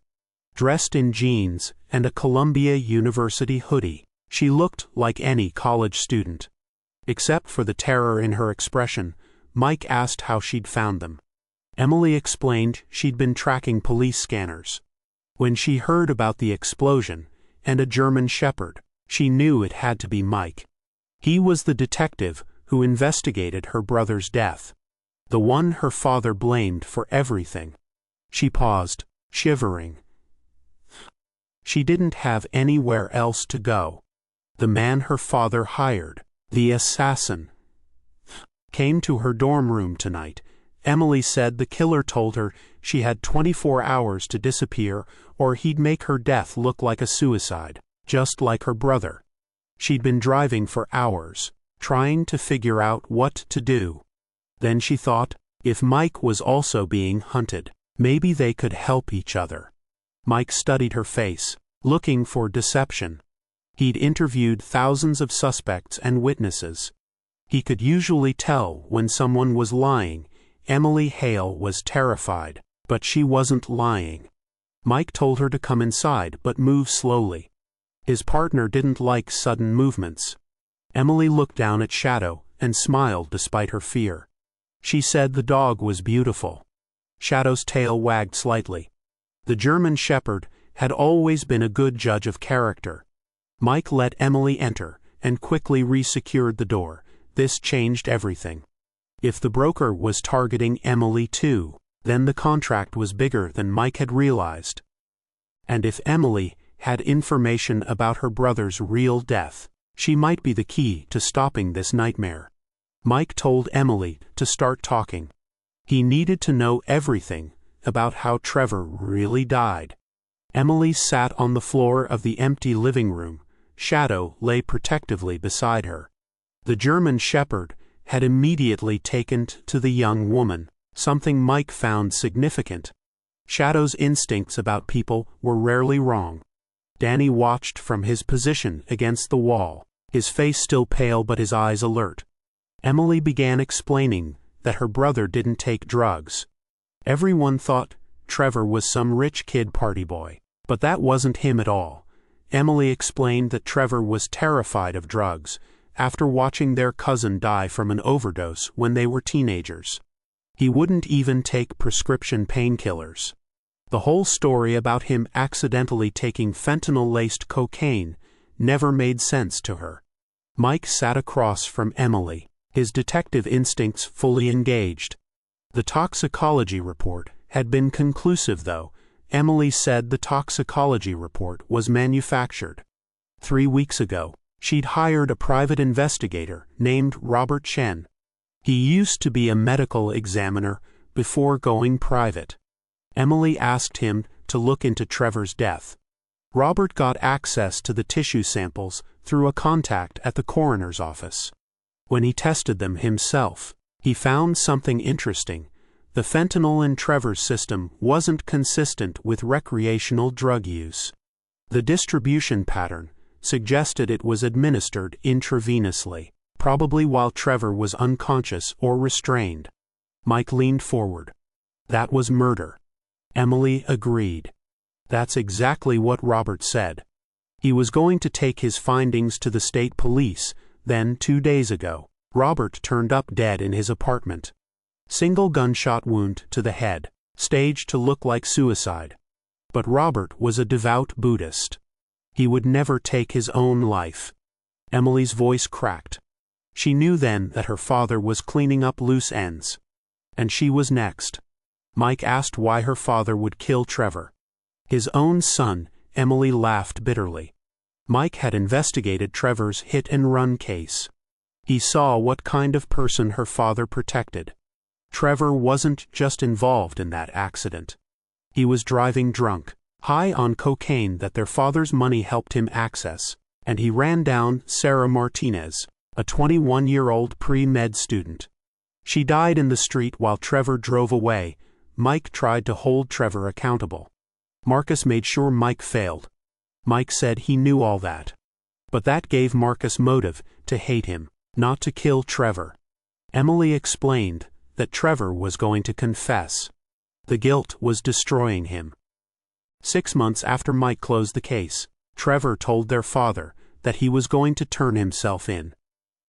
Speaker 1: Dressed in jeans and a Columbia University hoodie, she looked like any college student. Except for the terror in her expression, Mike asked how she'd found them. Emily explained she'd been tracking police scanners. When she heard about the explosion and a German Shepherd, she knew it had to be Mike. He was the detective who investigated her brother's death, the one her father blamed for everything. She paused, shivering. She didn't have anywhere else to go. The man her father hired, the assassin, came to her dorm room tonight. Emily said the killer told her she had 24 hours to disappear or he'd make her death look like a suicide, just like her brother. She'd been driving for hours, trying to figure out what to do. Then she thought, if Mike was also being hunted, maybe they could help each other. Mike studied her face, looking for deception. He'd interviewed thousands of suspects and witnesses. He could usually tell when someone was lying. Emily Hale was terrified, but she wasn't lying. Mike told her to come inside but move slowly. His partner didn't like sudden movements. Emily looked down at Shadow and smiled despite her fear. She said the dog was beautiful. Shadow's tail wagged slightly. The German Shepherd had always been a good judge of character. Mike let Emily enter and quickly resecured the door. This changed everything. If the broker was targeting Emily too, then the contract was bigger than Mike had realized. And if Emily had information about her brother's real death, she might be the key to stopping this nightmare. Mike told Emily to start talking. He needed to know everything about how Trevor really died. Emily sat on the floor of the empty living room. Shadow lay protectively beside her. The German Shepherd had immediately taken to the young woman, something Mike found significant. Shadow's instincts about people were rarely wrong. Danny watched from his position against the wall, his face still pale but his eyes alert. Emily began explaining that her brother didn't take drugs. Everyone thought Trevor was some rich kid party boy, but that wasn't him at all. Emily explained that Trevor was terrified of drugs after watching their cousin die from an overdose when they were teenagers. He wouldn't even take prescription painkillers. The whole story about him accidentally taking fentanyl-laced cocaine never made sense to her. Mike sat across from Emily, his detective instincts fully engaged. The toxicology report had been conclusive, though. Emily said the toxicology report was manufactured. 3 weeks ago, she'd hired a private investigator named Robert Chen. He used to be a medical examiner before going private. Emily asked him to look into Trevor's death. Robert got access to the tissue samples through a contact at the coroner's office. When he tested them himself, he found something interesting. The fentanyl in Trevor's system wasn't consistent with recreational drug use. The distribution pattern suggested it was administered intravenously, probably while Trevor was unconscious or restrained. Mike leaned forward. That was murder. Emily agreed. That's exactly what Robert said. He was going to take his findings to the state police. Then, 2 days ago, Robert turned up dead in his apartment. Single gunshot wound to the head, staged to look like suicide. But Robert was a devout Buddhist. He would never take his own life. Emily's voice cracked. She knew then that her father was cleaning up loose ends. And she was next. Mike asked why her father would kill Trevor. His own son. Emily laughed bitterly. Mike had investigated Trevor's hit-and-run case. He saw what kind of person her father protected. Trevor wasn't just involved in that accident. He was driving drunk, high on cocaine that their father's money helped him access, and he ran down Sarah Martinez, a 21-year-old pre-med student. She died in the street while Trevor drove away. Mike tried to hold Trevor accountable. Marcus made sure Mike failed. Mike said he knew all that. But that gave Marcus motive to hate him, not to kill Trevor. Emily explained that Trevor was going to confess. The guilt was destroying him. 6 months after Mike closed the case, Trevor told their father that he was going to turn himself in.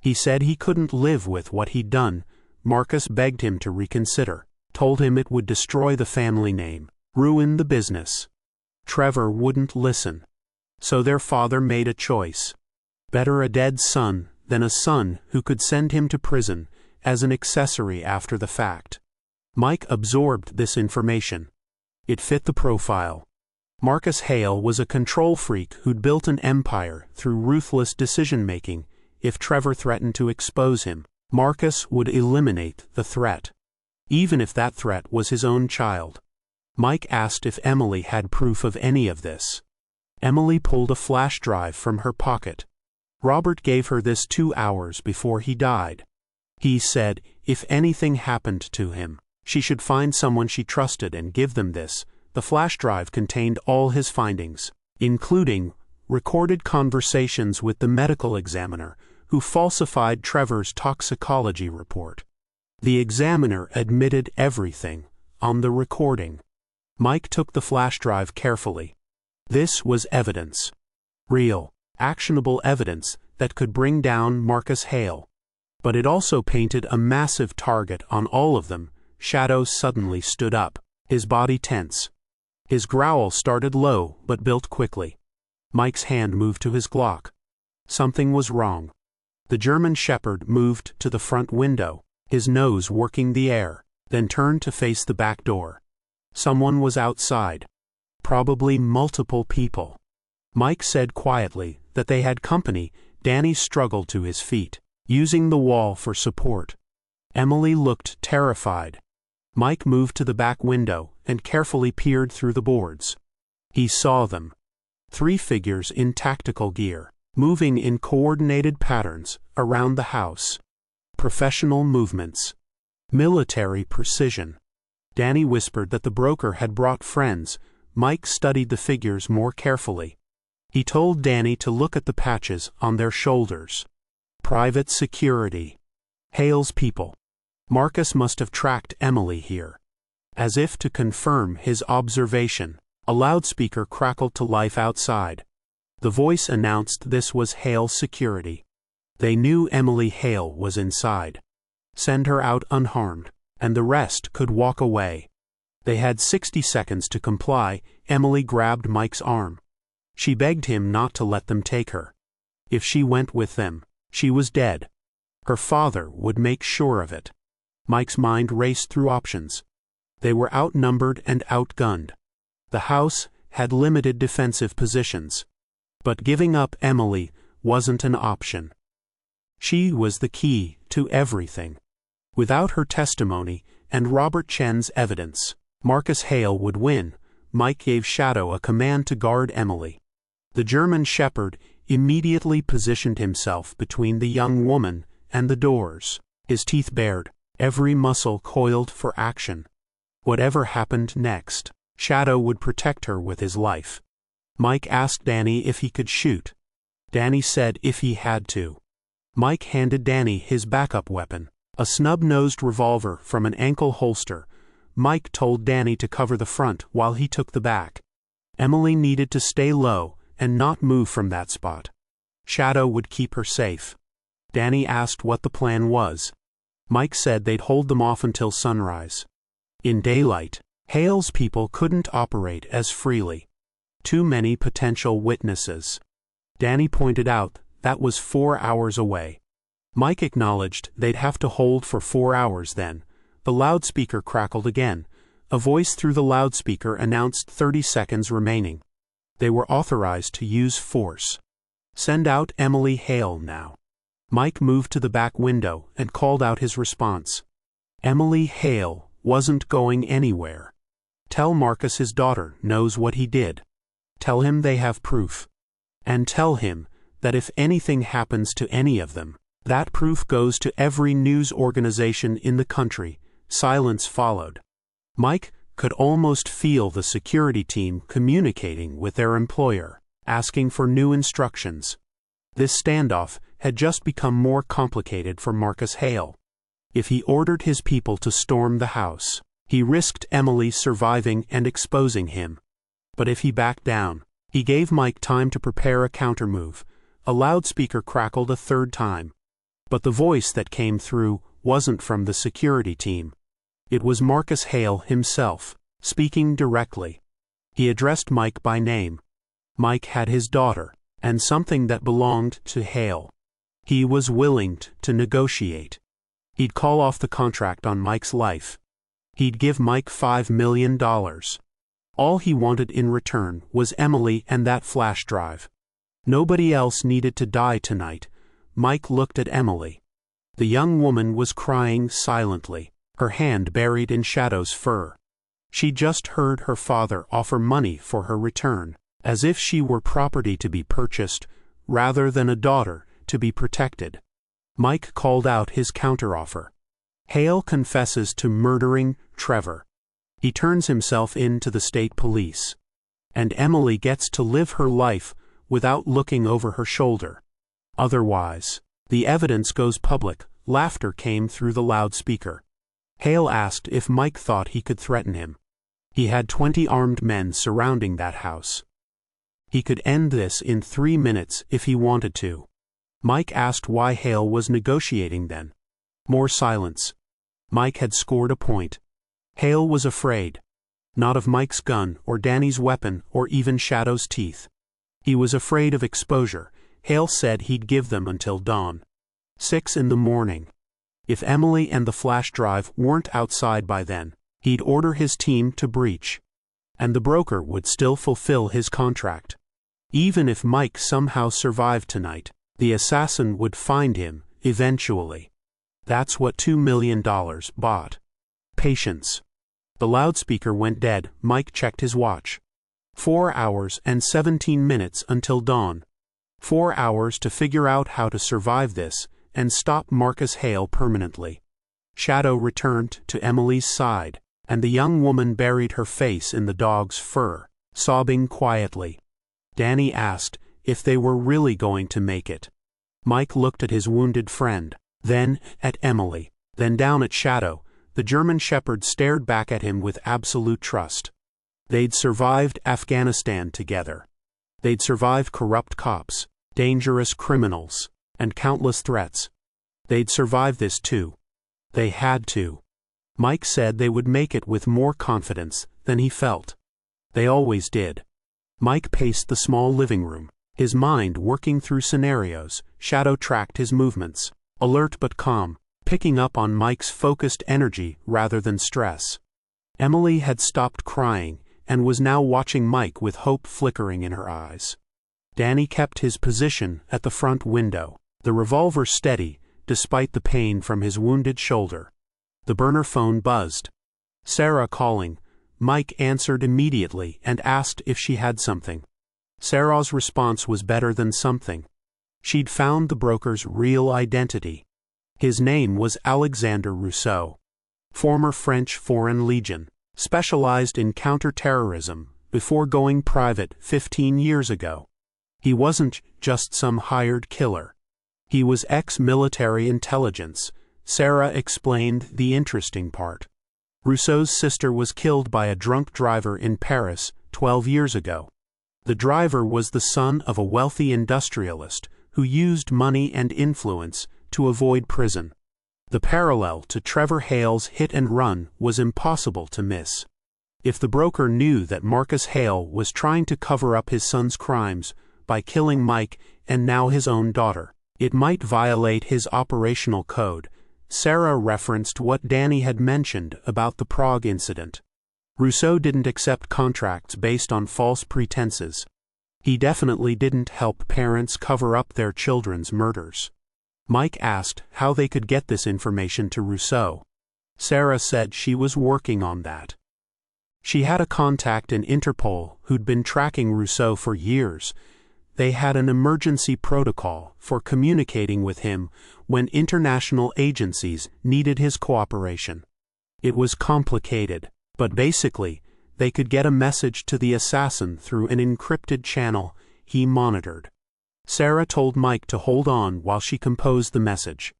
Speaker 1: He said he couldn't live with what he'd done. Marcus begged him to reconsider, told him it would destroy the family name, ruin the business. Trevor wouldn't listen. So their father made a choice. Better a dead son than a son who could send him to prison as an accessory after the fact. Mike absorbed this information. It fit the profile. Marcus Hale was a control freak who'd built an empire through ruthless decision-making. If Trevor threatened to expose him, Marcus would eliminate the threat, even if that threat was his own child. Mike asked if Emily had proof of any of this. Emily pulled a flash drive from her pocket. Robert gave her this 2 hours before he died. He said if anything happened to him, she should find someone she trusted and give them this. The flash drive contained all his findings, including recorded conversations with the medical examiner who falsified Trevor's toxicology report. The examiner admitted everything on the recording. Mike took the flash drive carefully. This was evidence. Real, actionable evidence that could bring down Marcus Hale. But it also painted a massive target on all of them. Shadow suddenly stood up, his body tense. His growl started low but built quickly. Mike's hand moved to his Glock. Something was wrong. The German Shepherd moved to the front window, his nose working the air, then turned to face the back door. Someone was outside. Probably multiple people. Mike said quietly that they had company. Danny struggled to his feet, using the wall for support. Emily looked terrified. Mike moved to the back window and carefully peered through the boards. He saw them. 3 figures in tactical gear, moving in coordinated patterns around the house. Professional movements. Military precision. Danny whispered that the broker had brought friends. Mike studied the figures more carefully. He told Danny to look at the patches on their shoulders. Private security. Hale's people. Marcus must have tracked Emily here. As if to confirm his observation, a loudspeaker crackled to life outside. The voice announced this was Hale's security. They knew Emily Hale was inside. Send her out unharmed, and the rest could walk away. They had 60 seconds to comply. Emily grabbed Mike's arm. She begged him not to let them take her. If she went with them, she was dead. Her father would make sure of it. Mike's mind raced through options. They were outnumbered and outgunned. The house had limited defensive positions. But giving up Emily wasn't an option. She was the key to everything. Without her testimony and Robert Chen's evidence, Marcus Hale would win. Mike gave Shadow a command to guard Emily. The German Shepherd immediately positioned himself between the young woman and the doors, his teeth bared, every muscle coiled for action. Whatever happened next, Shadow would protect her with his life. Mike asked Danny if he could shoot. Danny said if he had to. Mike handed Danny his backup weapon, a snub-nosed revolver from an ankle holster. Mike told Danny to cover the front while he took the back. Emily needed to stay low and not move from that spot. Shadow would keep her safe. Danny asked what the plan was. Mike said they'd hold them off until sunrise. In daylight, Hale's people couldn't operate as freely. Too many potential witnesses. Danny pointed out that was 4 hours away. Mike acknowledged they'd have to hold for 4 hours then. The loudspeaker crackled again. A voice through the loudspeaker announced 30 seconds remaining. They were authorized to use force. Send out Emily Hale now. Mike moved to the back window and called out his response. Emily Hale wasn't going anywhere. Tell Marcus his daughter knows what he did. Tell him they have proof. And tell him that if anything happens to any of them, that proof goes to every news organization in the country. Silence followed. Mike could almost feel the security team communicating with their employer, asking for new instructions. This standoff had just become more complicated for Marcus Hale. If he ordered his people to storm the house, he risked Emily surviving and exposing him. But if he backed down, he gave Mike time to prepare a countermove. A loudspeaker crackled a 3rd time. But the voice that came through wasn't from the security team. It was Marcus Hale himself, speaking directly. He addressed Mike by name. Mike had his daughter, and something that belonged to Hale. He was willing to negotiate. He'd call off the contract on Mike's life. He'd give Mike $5 million. All he wanted in return was Emily and that flash drive. Nobody else needed to die tonight. Mike looked at Emily. The young woman was crying silently, her hand buried in Shadow's fur. She just heard her father offer money for her return, as if she were property to be purchased, rather than a daughter to be protected. Mike called out his counteroffer. Hale confesses to murdering Trevor. He turns himself in to the state police. And Emily gets to live her life without looking over her shoulder. Otherwise, the evidence goes public. Laughter came through the loudspeaker. Hale asked if Mike thought he could threaten him. He had 20 armed men surrounding that house. He could end this in 3 minutes if he wanted to. Mike asked why Hale was negotiating then. More silence. Mike had scored a point. Hale was afraid. Not of Mike's gun or Danny's weapon or even Shadow's teeth. He was afraid of exposure. Hale said he'd give them until dawn. 6 in the morning. If Emily and the flash drive weren't outside by then, he'd order his team to breach. And the broker would still fulfill his contract. Even if Mike somehow survived tonight, the assassin would find him, eventually. That's what $2 million bought. Patience. The loudspeaker went dead. Mike checked his watch. 4 hours and 17 minutes until dawn. 4 hours to figure out how to survive this and stop Marcus Hale permanently. Shadow returned to Emily's side, and the young woman buried her face in the dog's fur, sobbing quietly. Danny asked if they were really going to make it. Mike looked at his wounded friend, then at Emily, then down at Shadow. The German shepherd stared back at him with absolute trust. They'd survived Afghanistan together. They'd survived corrupt cops, dangerous criminals, and countless threats. They'd survive this too. They had to. Mike said they would make it with more confidence than he felt. They always did. Mike paced the small living room, his mind working through scenarios. Shadow tracked his movements, alert but calm, picking up on Mike's focused energy rather than stress. Emily had stopped crying and was now watching Mike with hope flickering in her eyes. Danny kept his position at the front window, the revolver steady despite the pain from his wounded shoulder. The burner phone buzzed. Sarah calling. Mike answered immediately and asked if she had something. Sarah's response was better than something. She'd found the broker's real identity. His name was Alexander Rousseau. Former French Foreign Legion, specialized in counter-terrorism before going private 15 years ago. He wasn't just some hired killer. He was ex-military intelligence. Sarah explained the interesting part. Rousseau's sister was killed by a drunk driver in Paris 12 years ago. The driver was the son of a wealthy industrialist who used money and influence to avoid prison. The parallel to Trevor Hale's hit and run was impossible to miss. If the broker knew that Marcus Hale was trying to cover up his son's crimes by killing Mike and now his own daughter, it might violate his operational code. Sarah referenced what Danny had mentioned about the Prague incident. Rousseau didn't accept contracts based on false pretenses. He definitely didn't help parents cover up their children's murders. Mike asked how they could get this information to Rousseau. Sarah said she was working on that. She had a contact in Interpol who'd been tracking Rousseau for years. They had an emergency protocol for communicating with him when international agencies needed his cooperation. It was complicated, but basically, they could get a message to the assassin through an encrypted channel he monitored. Sarah told Mike to hold on while she composed the message.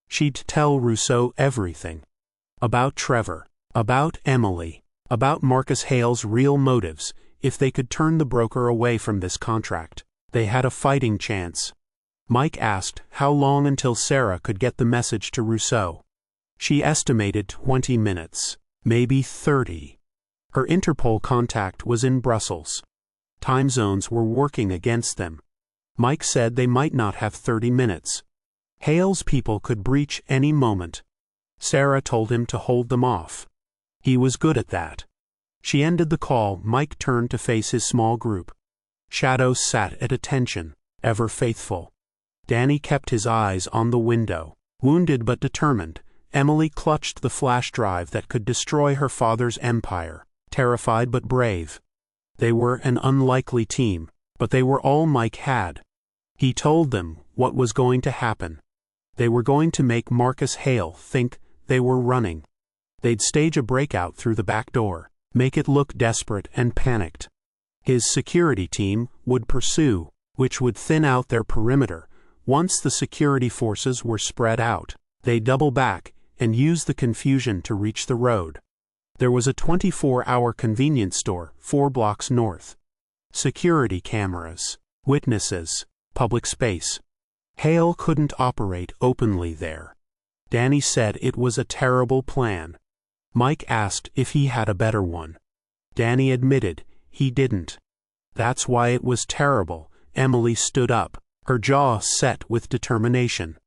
Speaker 1: She'd tell Rousseau everything. About Trevor, about Emily, about Marcus Hale's real motives. If they could turn the broker away from this contract, they had a fighting chance. Mike asked how long until Sarah could get the message to Rousseau. She estimated 20 minutes, maybe 30. Her Interpol contact was in Brussels. Time zones were working against them. Mike said they might not have 30 minutes. Hale's people could breach any moment. Sarah told him to hold them off. He was good at that. She ended the call. Mike turned to face his small group. Shadow sat at attention, ever faithful. Danny kept his eyes on the window. Wounded but determined, Emily clutched the flash drive that could destroy her father's empire, terrified but brave. They were an unlikely team, but they were all Mike had. He told them what was going to happen. They were going to make Marcus Hale think they were running. They'd stage a breakout through the back door, make it look desperate and panicked. His security team would pursue, which would thin out their perimeter. Once the security forces were spread out, they'd double back and use the confusion to reach the road. There was a 24-hour convenience store 4 blocks north. Security cameras, witnesses, public space. Hale couldn't operate openly there. Danny said it was a terrible plan. Mike asked if he had a better one. Danny admitted he didn't. That's why it was terrible. Emily stood up, her jaw set with determination.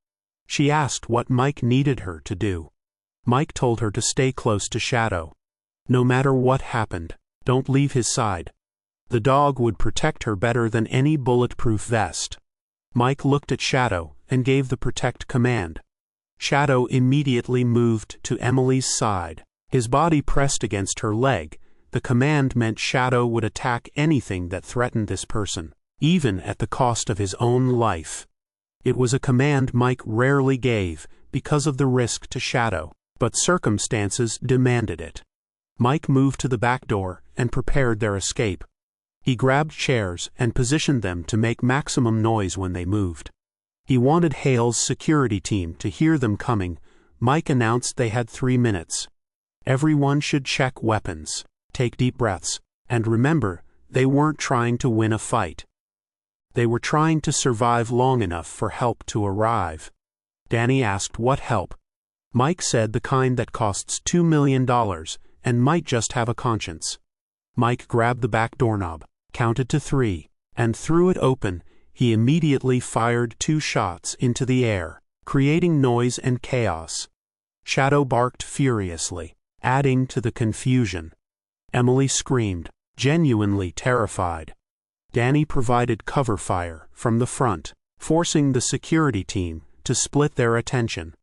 Speaker 1: She asked what Mike needed her to do. Mike told her to stay close to Shadow. No matter what happened, don't leave his side. The dog would protect her better than any bulletproof vest. Mike looked at Shadow and gave the protect command. Shadow immediately moved to Emily's side. His body pressed against her leg. The command meant Shadow would attack anything that threatened this person, even at the cost of his own life. It was a command Mike rarely gave because of the risk to Shadow, but circumstances demanded it. Mike moved to the back door and prepared their escape. He grabbed chairs and positioned them to make maximum noise when they moved. He wanted Hale's security team to hear them coming. Mike announced they had 3 minutes. Everyone should check weapons, take deep breaths, and remember, they weren't trying to win a fight. They were trying to survive long enough for help to arrive. Danny asked what help. Mike said the kind that costs $2 million and might just have a conscience. Mike grabbed the back doorknob, counted to 3, and threw it open. He immediately fired 2 shots into the air, creating noise and chaos. Shadow barked furiously, adding to the confusion. Emily screamed, genuinely terrified. Danny provided cover fire from the front, forcing the security team to split their attention.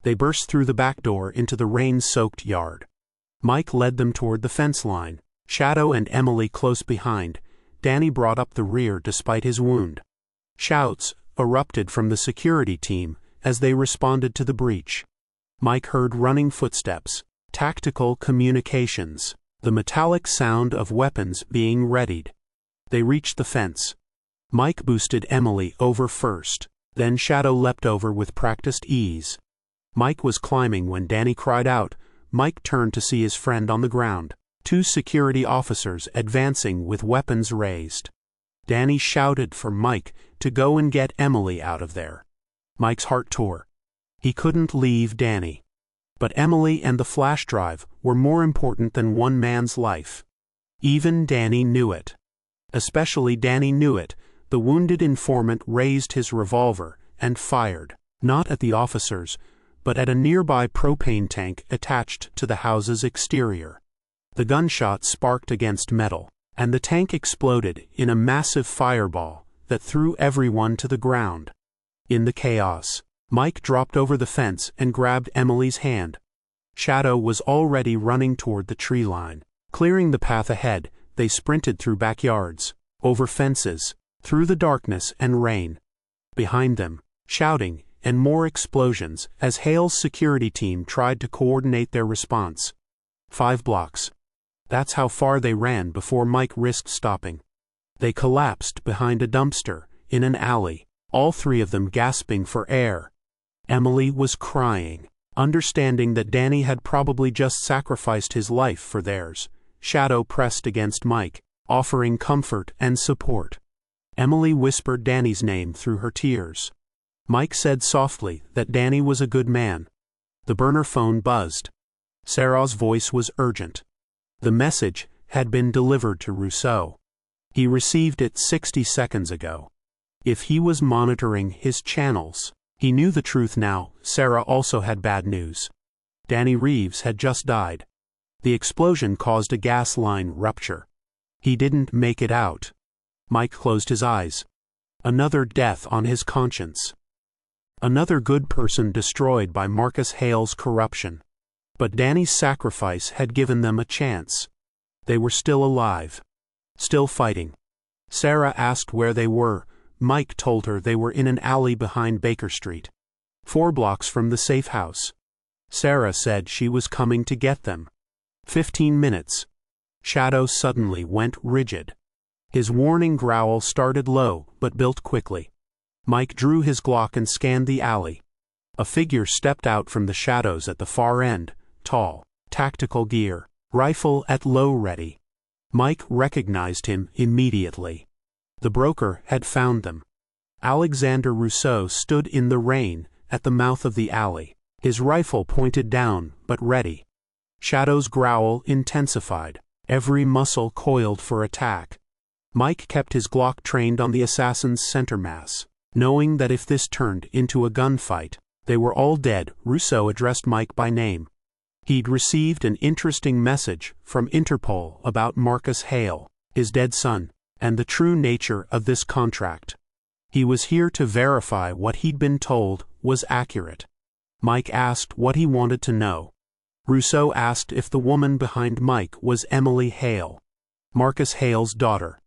Speaker 1: They burst through the back door into the rain-soaked yard. Mike led them toward the fence line, Shadow and Emily close behind. Danny brought up the rear despite his wound. Shouts erupted from the security team as they responded to the breach. Mike heard running footsteps, tactical communications, the metallic sound of weapons being readied. They reached the fence. Mike boosted Emily over first, then Shadow leapt over with practiced ease. Mike was climbing when Danny cried out. Mike turned to see his friend on the ground, 2 security officers advancing with weapons raised. Danny shouted for Mike to go and get Emily out of there. Mike's heart tore. He couldn't leave Danny. But Emily and the flash drive were more important than one man's life. Even Danny knew it. Especially Danny knew it. The wounded informant raised his revolver and fired, not at the officers, but at a nearby propane tank attached to the house's exterior. The gunshot sparked against metal, and the tank exploded in a massive fireball that threw everyone to the ground. In the chaos, Mike dropped over the fence and grabbed Emily's hand. Shadow was already running toward the tree line. Clearing the path ahead, they sprinted through backyards, over fences, through the darkness and rain. Behind them, shouting, and more explosions as Hale's security team tried to coordinate their response. 5 blocks. That's how far they ran before Mike risked stopping. They collapsed behind a dumpster, in an alley, all 3 of them gasping for air. Emily was crying, understanding that Danny had probably just sacrificed his life for theirs. Shadow pressed against Mike, offering comfort and support. Emily whispered Danny's name through her tears. Mike said softly that Danny was a good man. The burner phone buzzed. Sarah's voice was urgent. The message had been delivered to Rousseau. He received it 60 seconds ago. If he was monitoring his channels, he knew the truth now. Sarah also had bad news. Danny Reeves had just died. The explosion caused a gas line rupture. He didn't make it out. Mike closed his eyes. Another death on his conscience. Another good person destroyed by Marcus Hale's corruption. But Danny's sacrifice had given them a chance. They were still alive. Still fighting. Sarah asked where they were. Mike told her they were in an alley behind Baker Street, 4 blocks from the safe house. Sarah said she was coming to get them. 15 minutes. Shadow suddenly went rigid. His warning growl started low, but built quickly. Mike drew his Glock and scanned the alley. A figure stepped out from the shadows at the far end, tall, tactical gear, rifle at low ready. Mike recognized him immediately. The broker had found them. Alexander Rousseau stood in the rain, at the mouth of the alley, his rifle pointed down, but ready. Shadow's growl intensified, every muscle coiled for attack. Mike kept his Glock trained on the assassin's center mass, knowing that if this turned into a gunfight, they were all dead. Rousseau addressed Mike by name. He'd received an interesting message from Interpol about Marcus Hale, his dead son, and the true nature of this contract. He was here to verify what he'd been told was accurate. Mike asked what he wanted to know. Rousseau asked if the woman behind Mike was Emily Hale, Marcus Hale's daughter.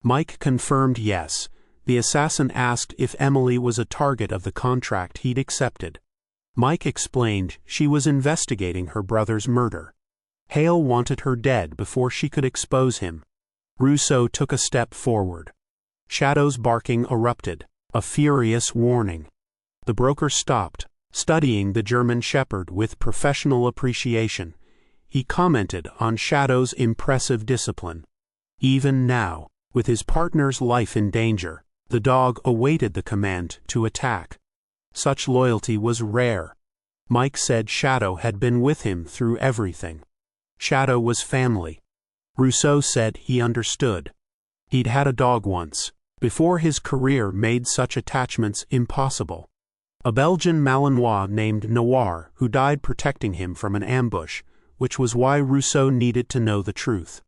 Speaker 1: Mike confirmed yes. The assassin asked if Emily was a target of the contract he'd accepted. Mike explained she was investigating her brother's murder. Hale wanted her dead before she could expose him. Rousseau took a step forward. Shadow's barking erupted, a furious warning. The broker stopped, studying the German Shepherd with professional appreciation. He commented on Shadow's impressive discipline. Even now, with his partner's life in danger, the dog awaited the command to attack. Such loyalty was rare. Mike said Shadow had been with him through everything. Shadow was family. Rousseau said he understood. He'd had a dog once, before his career made such attachments impossible. A Belgian Malinois named Noir who died protecting him from an ambush, which was why Rousseau needed to know the truth.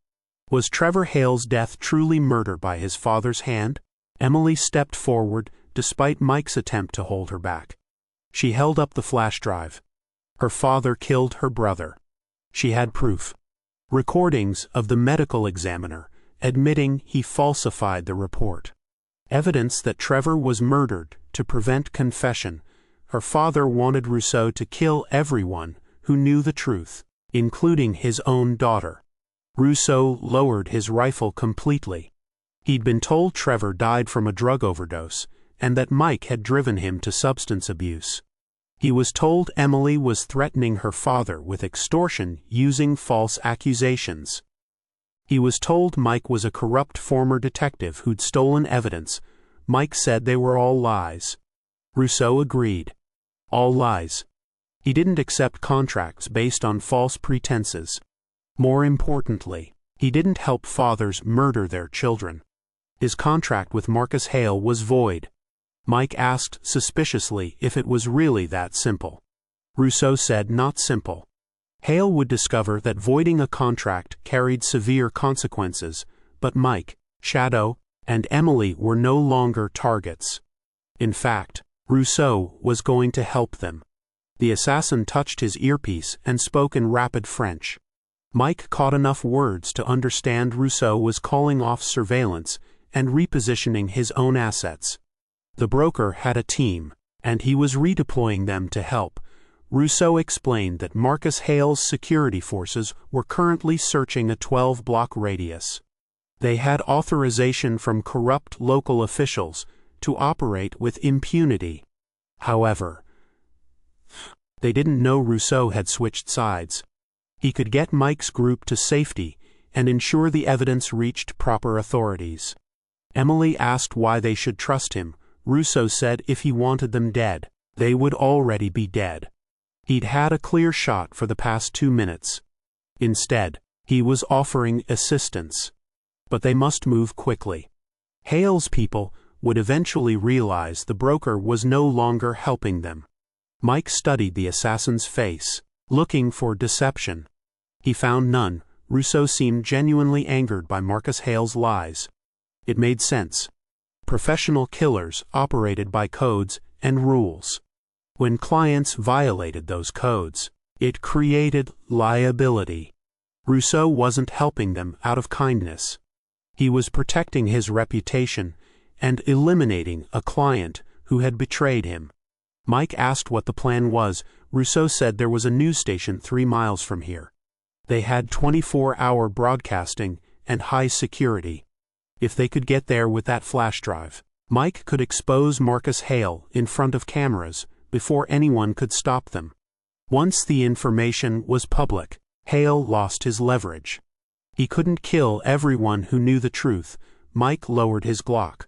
Speaker 1: Was Trevor Hale's death truly murder by his father's hand? Emily stepped forward, despite Mike's attempt to hold her back. She held up the flash drive. Her father killed her brother. She had proof. Recordings of the medical examiner, admitting he falsified the report. Evidence that Trevor was murdered to prevent confession. Her father wanted Rousseau to kill everyone who knew the truth, including his own daughter. Rousseau lowered his rifle completely. He'd been told Trevor died from a drug overdose, and that Mike had driven him to substance abuse. He was told Emily was threatening her father with extortion using false accusations. He was told Mike was a corrupt former detective who'd stolen evidence. Mike said they were all lies. Rousseau agreed. All lies. He didn't accept contracts based on false pretenses. More importantly, he didn't help fathers murder their children. His contract with Marcus Hale was void. Mike asked suspiciously if it was really that simple. Rousseau said not simple. Hale would discover that voiding a contract carried severe consequences, but Mike, Shadow, and Emily were no longer targets. In fact, Rousseau was going to help them. The assassin touched his earpiece and spoke in rapid French. Mike caught enough words to understand Rousseau was calling off surveillance and repositioning his own assets. The broker had a team, and he was redeploying them to help. Rousseau explained that Marcus Hale's security forces were currently searching a 12-block radius. They had authorization from corrupt local officials to operate with impunity. However, they didn't know Rousseau had switched sides. He could get Mike's group to safety and ensure the evidence reached proper authorities. Emily asked why they should trust him. Rousseau said if he wanted them dead, they would already be dead. He'd had a clear shot for the past 2 minutes. Instead, he was offering assistance. But they must move quickly. Hale's people would eventually realize the broker was no longer helping them. Mike studied the assassin's face, looking for deception. He found none. Rousseau seemed genuinely angered by Marcus Hale's lies. It made sense. Professional killers operated by codes and rules. When clients violated those codes, it created liability. Rousseau wasn't helping them out of kindness. He was protecting his reputation and eliminating a client who had betrayed him. Mike asked what the plan was. Rousseau said there was a news station 3 miles from here. They had 24-hour broadcasting and high security. If they could get there with that flash drive, Mike could expose Marcus Hale in front of cameras before anyone could stop them. Once the information was public, Hale lost his leverage. He couldn't kill everyone who knew the truth. Mike lowered his Glock.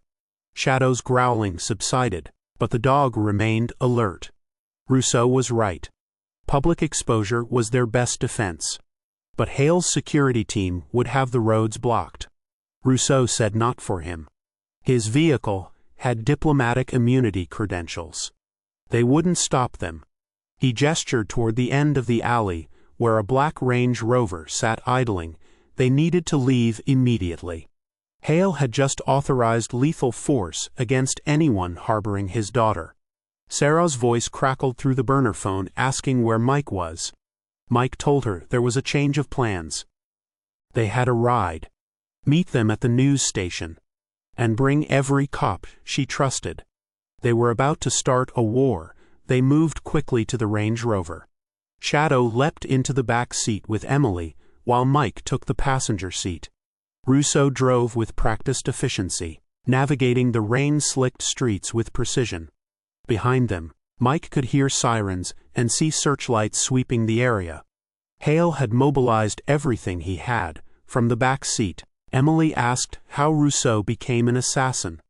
Speaker 1: Shadow's growling subsided, but the dog remained alert. Rousseau was right. Public exposure was their best defense. But Hale's security team would have the roads blocked. Rousseau said not for him. His vehicle had diplomatic immunity credentials. They wouldn't stop them. He gestured toward the end of the alley, where a black Range Rover sat idling. They needed to leave immediately. Hale had just authorized lethal force against anyone harboring his daughter. Sarah's voice crackled through the burner phone asking where Mike was. Mike told her there was a change of plans. They had a ride. Meet them at the news station. And bring every cop she trusted. They were about to start a war. They moved quickly to the Range Rover. Shadow leapt into the back seat with Emily, while Mike took the passenger seat. Rousseau drove with practiced efficiency, navigating the rain-slicked streets with precision. Behind them, Mike could hear sirens and see searchlights sweeping the area. Hale had mobilized everything he had. From the back seat, Emily asked how Rousseau became an assassin.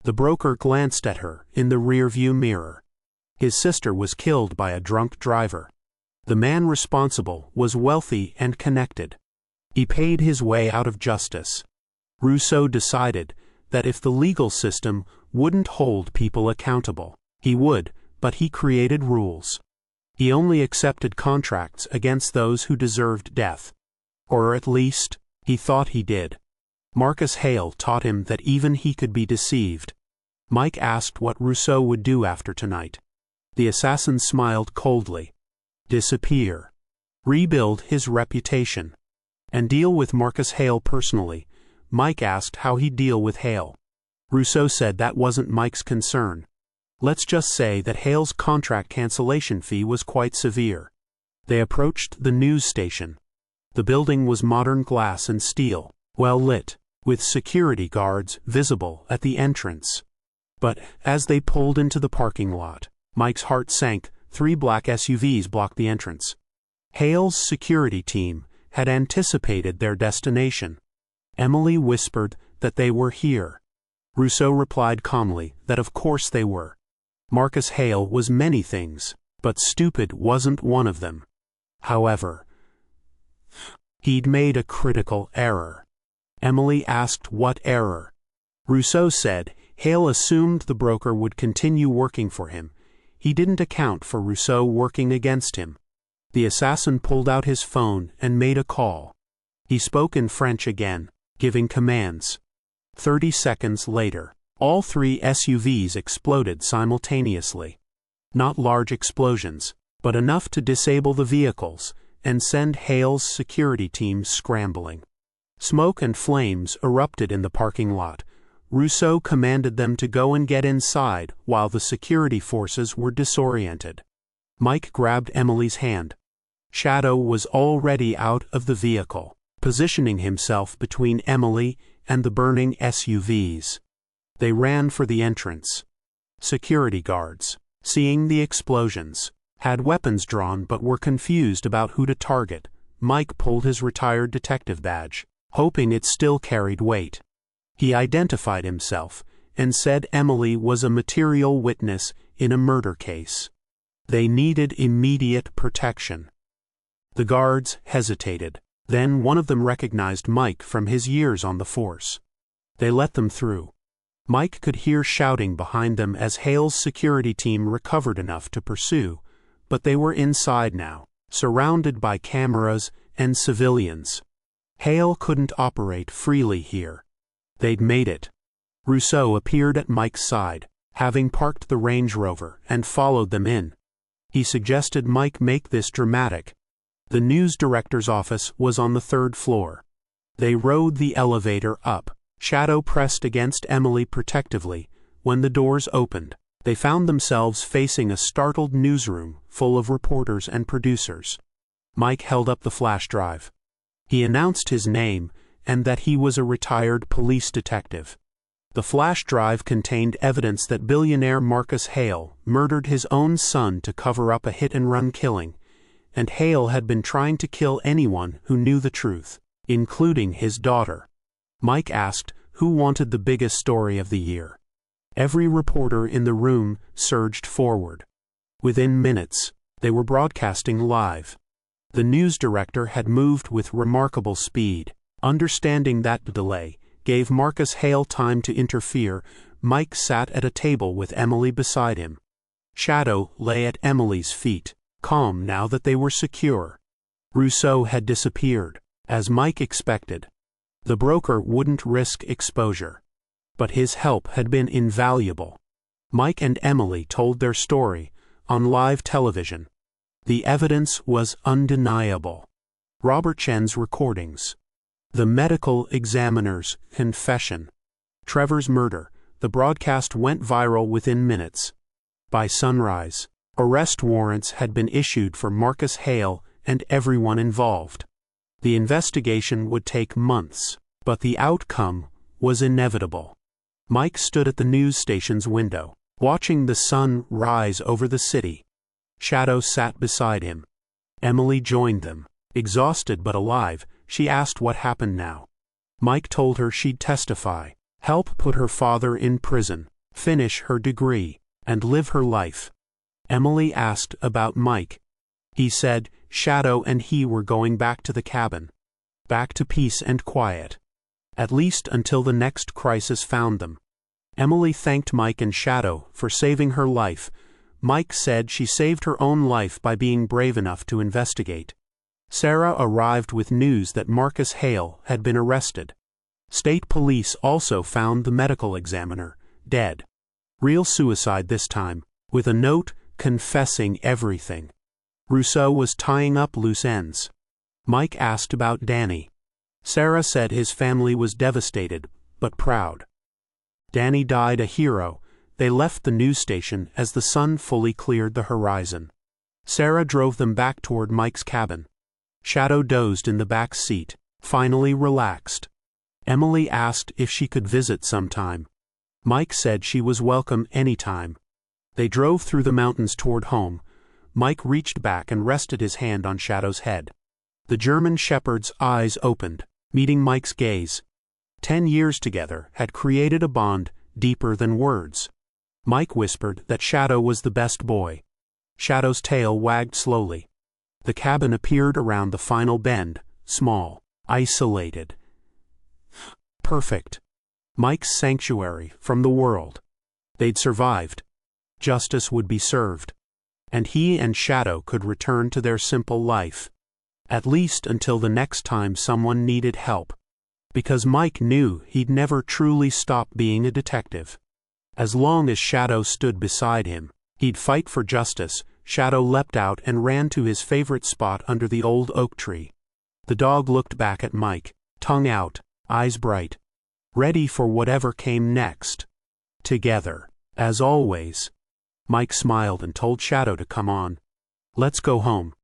Speaker 1: The broker glanced at her in the rearview mirror. His sister was killed by a drunk driver. The man responsible was wealthy and connected. He paid his way out of justice. Rousseau decided that if the legal system wouldn't hold people accountable, he would, but he created rules. He only accepted contracts against those who deserved death. Or at least, he thought he did. Marcus Hale taught him that even he could be deceived. Mike asked what Rousseau would do after tonight. The assassin smiled coldly. Disappear. Rebuild his reputation. And deal with Marcus Hale personally. Mike asked how he'd deal with Hale. Rousseau said that wasn't Mike's concern. Let's just say that Hale's contract cancellation fee was quite severe. They approached the news station. The building was modern glass and steel, well lit, with security guards visible at the entrance. But as they pulled into the parking lot, Mike's heart sank. 3 black SUVs blocked the entrance. Hale's security team had anticipated their destination. Emily whispered that they were here. Rousseau replied calmly that of course they were. Marcus Hale was many things, but stupid wasn't one of them. However, he'd made a critical error. Emily asked what error. Rousseau said Hale assumed the broker would continue working for him. He didn't account for Rousseau working against him. The assassin pulled out his phone and made a call. He spoke in French again, giving commands. 30 seconds later, all 3 SUVs exploded simultaneously. Not large explosions, but enough to disable the vehicles and send Hale's security team scrambling. Smoke and flames erupted in the parking lot. Rousseau commanded them to go and get inside while the security forces were disoriented. Mike grabbed Emily's hand. Shadow was already out of the vehicle, positioning himself between Emily and the burning SUVs. They ran for the entrance. Security guards, seeing the explosions, had weapons drawn but were confused about who to target. Mike pulled his retired detective badge, hoping it still carried weight. He identified himself and said Emily was a material witness in a murder case. They needed immediate protection. The guards hesitated. Then one of them recognized Mike from his years on the force. They let them through. Mike could hear shouting behind them as Hale's security team recovered enough to pursue, but they were inside now, surrounded by cameras and civilians. Hale couldn't operate freely here. They'd made it. Rousseau appeared at Mike's side, having parked the Range Rover, and followed them in. He suggested Mike make this dramatic. The news director's office was on the 3rd floor. They rode the elevator up. Shadow pressed against Emily protectively. When the doors opened, they found themselves facing a startled newsroom full of reporters and producers. Mike held up the flash drive. He announced his name and that he was a retired police detective. The flash drive contained evidence that billionaire Marcus Hale murdered his own son to cover up a hit-and-run killing, and Hale had been trying to kill anyone who knew the truth, including his daughter. Mike asked who wanted the biggest story of the year. Every reporter in the room surged forward. Within minutes, they were broadcasting live. The news director had moved with remarkable speed. Understanding that the delay gave Marcus Hale time to interfere, Mike sat at a table with Emily beside him. Shadow lay at Emily's feet, calm now that they were secure. Rousseau had disappeared, as Mike expected. The broker wouldn't risk exposure. But his help had been invaluable. Mike and Emily told their story on live television. The evidence was undeniable. Robert Chen's recordings. The medical examiner's confession. Trevor's murder. The broadcast went viral within minutes. By sunrise, arrest warrants had been issued for Marcus Hale and everyone involved. The investigation would take months, but the outcome was inevitable. Mike stood at the news station's window, watching the sun rise over the city. Shadow sat beside him. Emily joined them. Exhausted but alive, she asked what happened now. Mike told her she'd testify, help put her father in prison, finish her degree, and live her life. Emily asked about Mike. He said Shadow and he were going back to the cabin, back to peace and quiet. At least until the next crisis found them. Emily thanked Mike and Shadow for saving her life. Mike said she saved her own life by being brave enough to investigate. Sarah arrived with news that Marcus Hale had been arrested. State police also found the medical examiner dead. Real suicide this time, with a note confessing everything. Rousseau was tying up loose ends. Mike asked about Danny. Sarah said his family was devastated, but proud. Danny died a hero. They left the news station as the sun fully cleared the horizon. Sarah drove them back toward Mike's cabin. Shadow dozed in the back seat, finally relaxed. Emily asked if she could visit sometime. Mike said she was welcome anytime. They drove through the mountains toward home. Mike reached back and rested his hand on Shadow's head. The German shepherd's eyes opened, meeting Mike's gaze. 10 years together had created a bond deeper than words. Mike whispered that Shadow was the best boy. Shadow's tail wagged slowly. The cabin appeared around the final bend, small, isolated. Perfect. Mike's sanctuary from the world. They'd survived. Justice would be served. And he and Shadow could return to their simple life. At least until the next time someone needed help. Because Mike knew he'd never truly stop being a detective. As long as Shadow stood beside him, he'd fight for justice. Shadow leapt out and ran to his favorite spot under the old oak tree. The dog looked back at Mike, tongue out, eyes bright. Ready for whatever came next. Together, as always. Mike smiled and told Shadow to come on. Let's go home.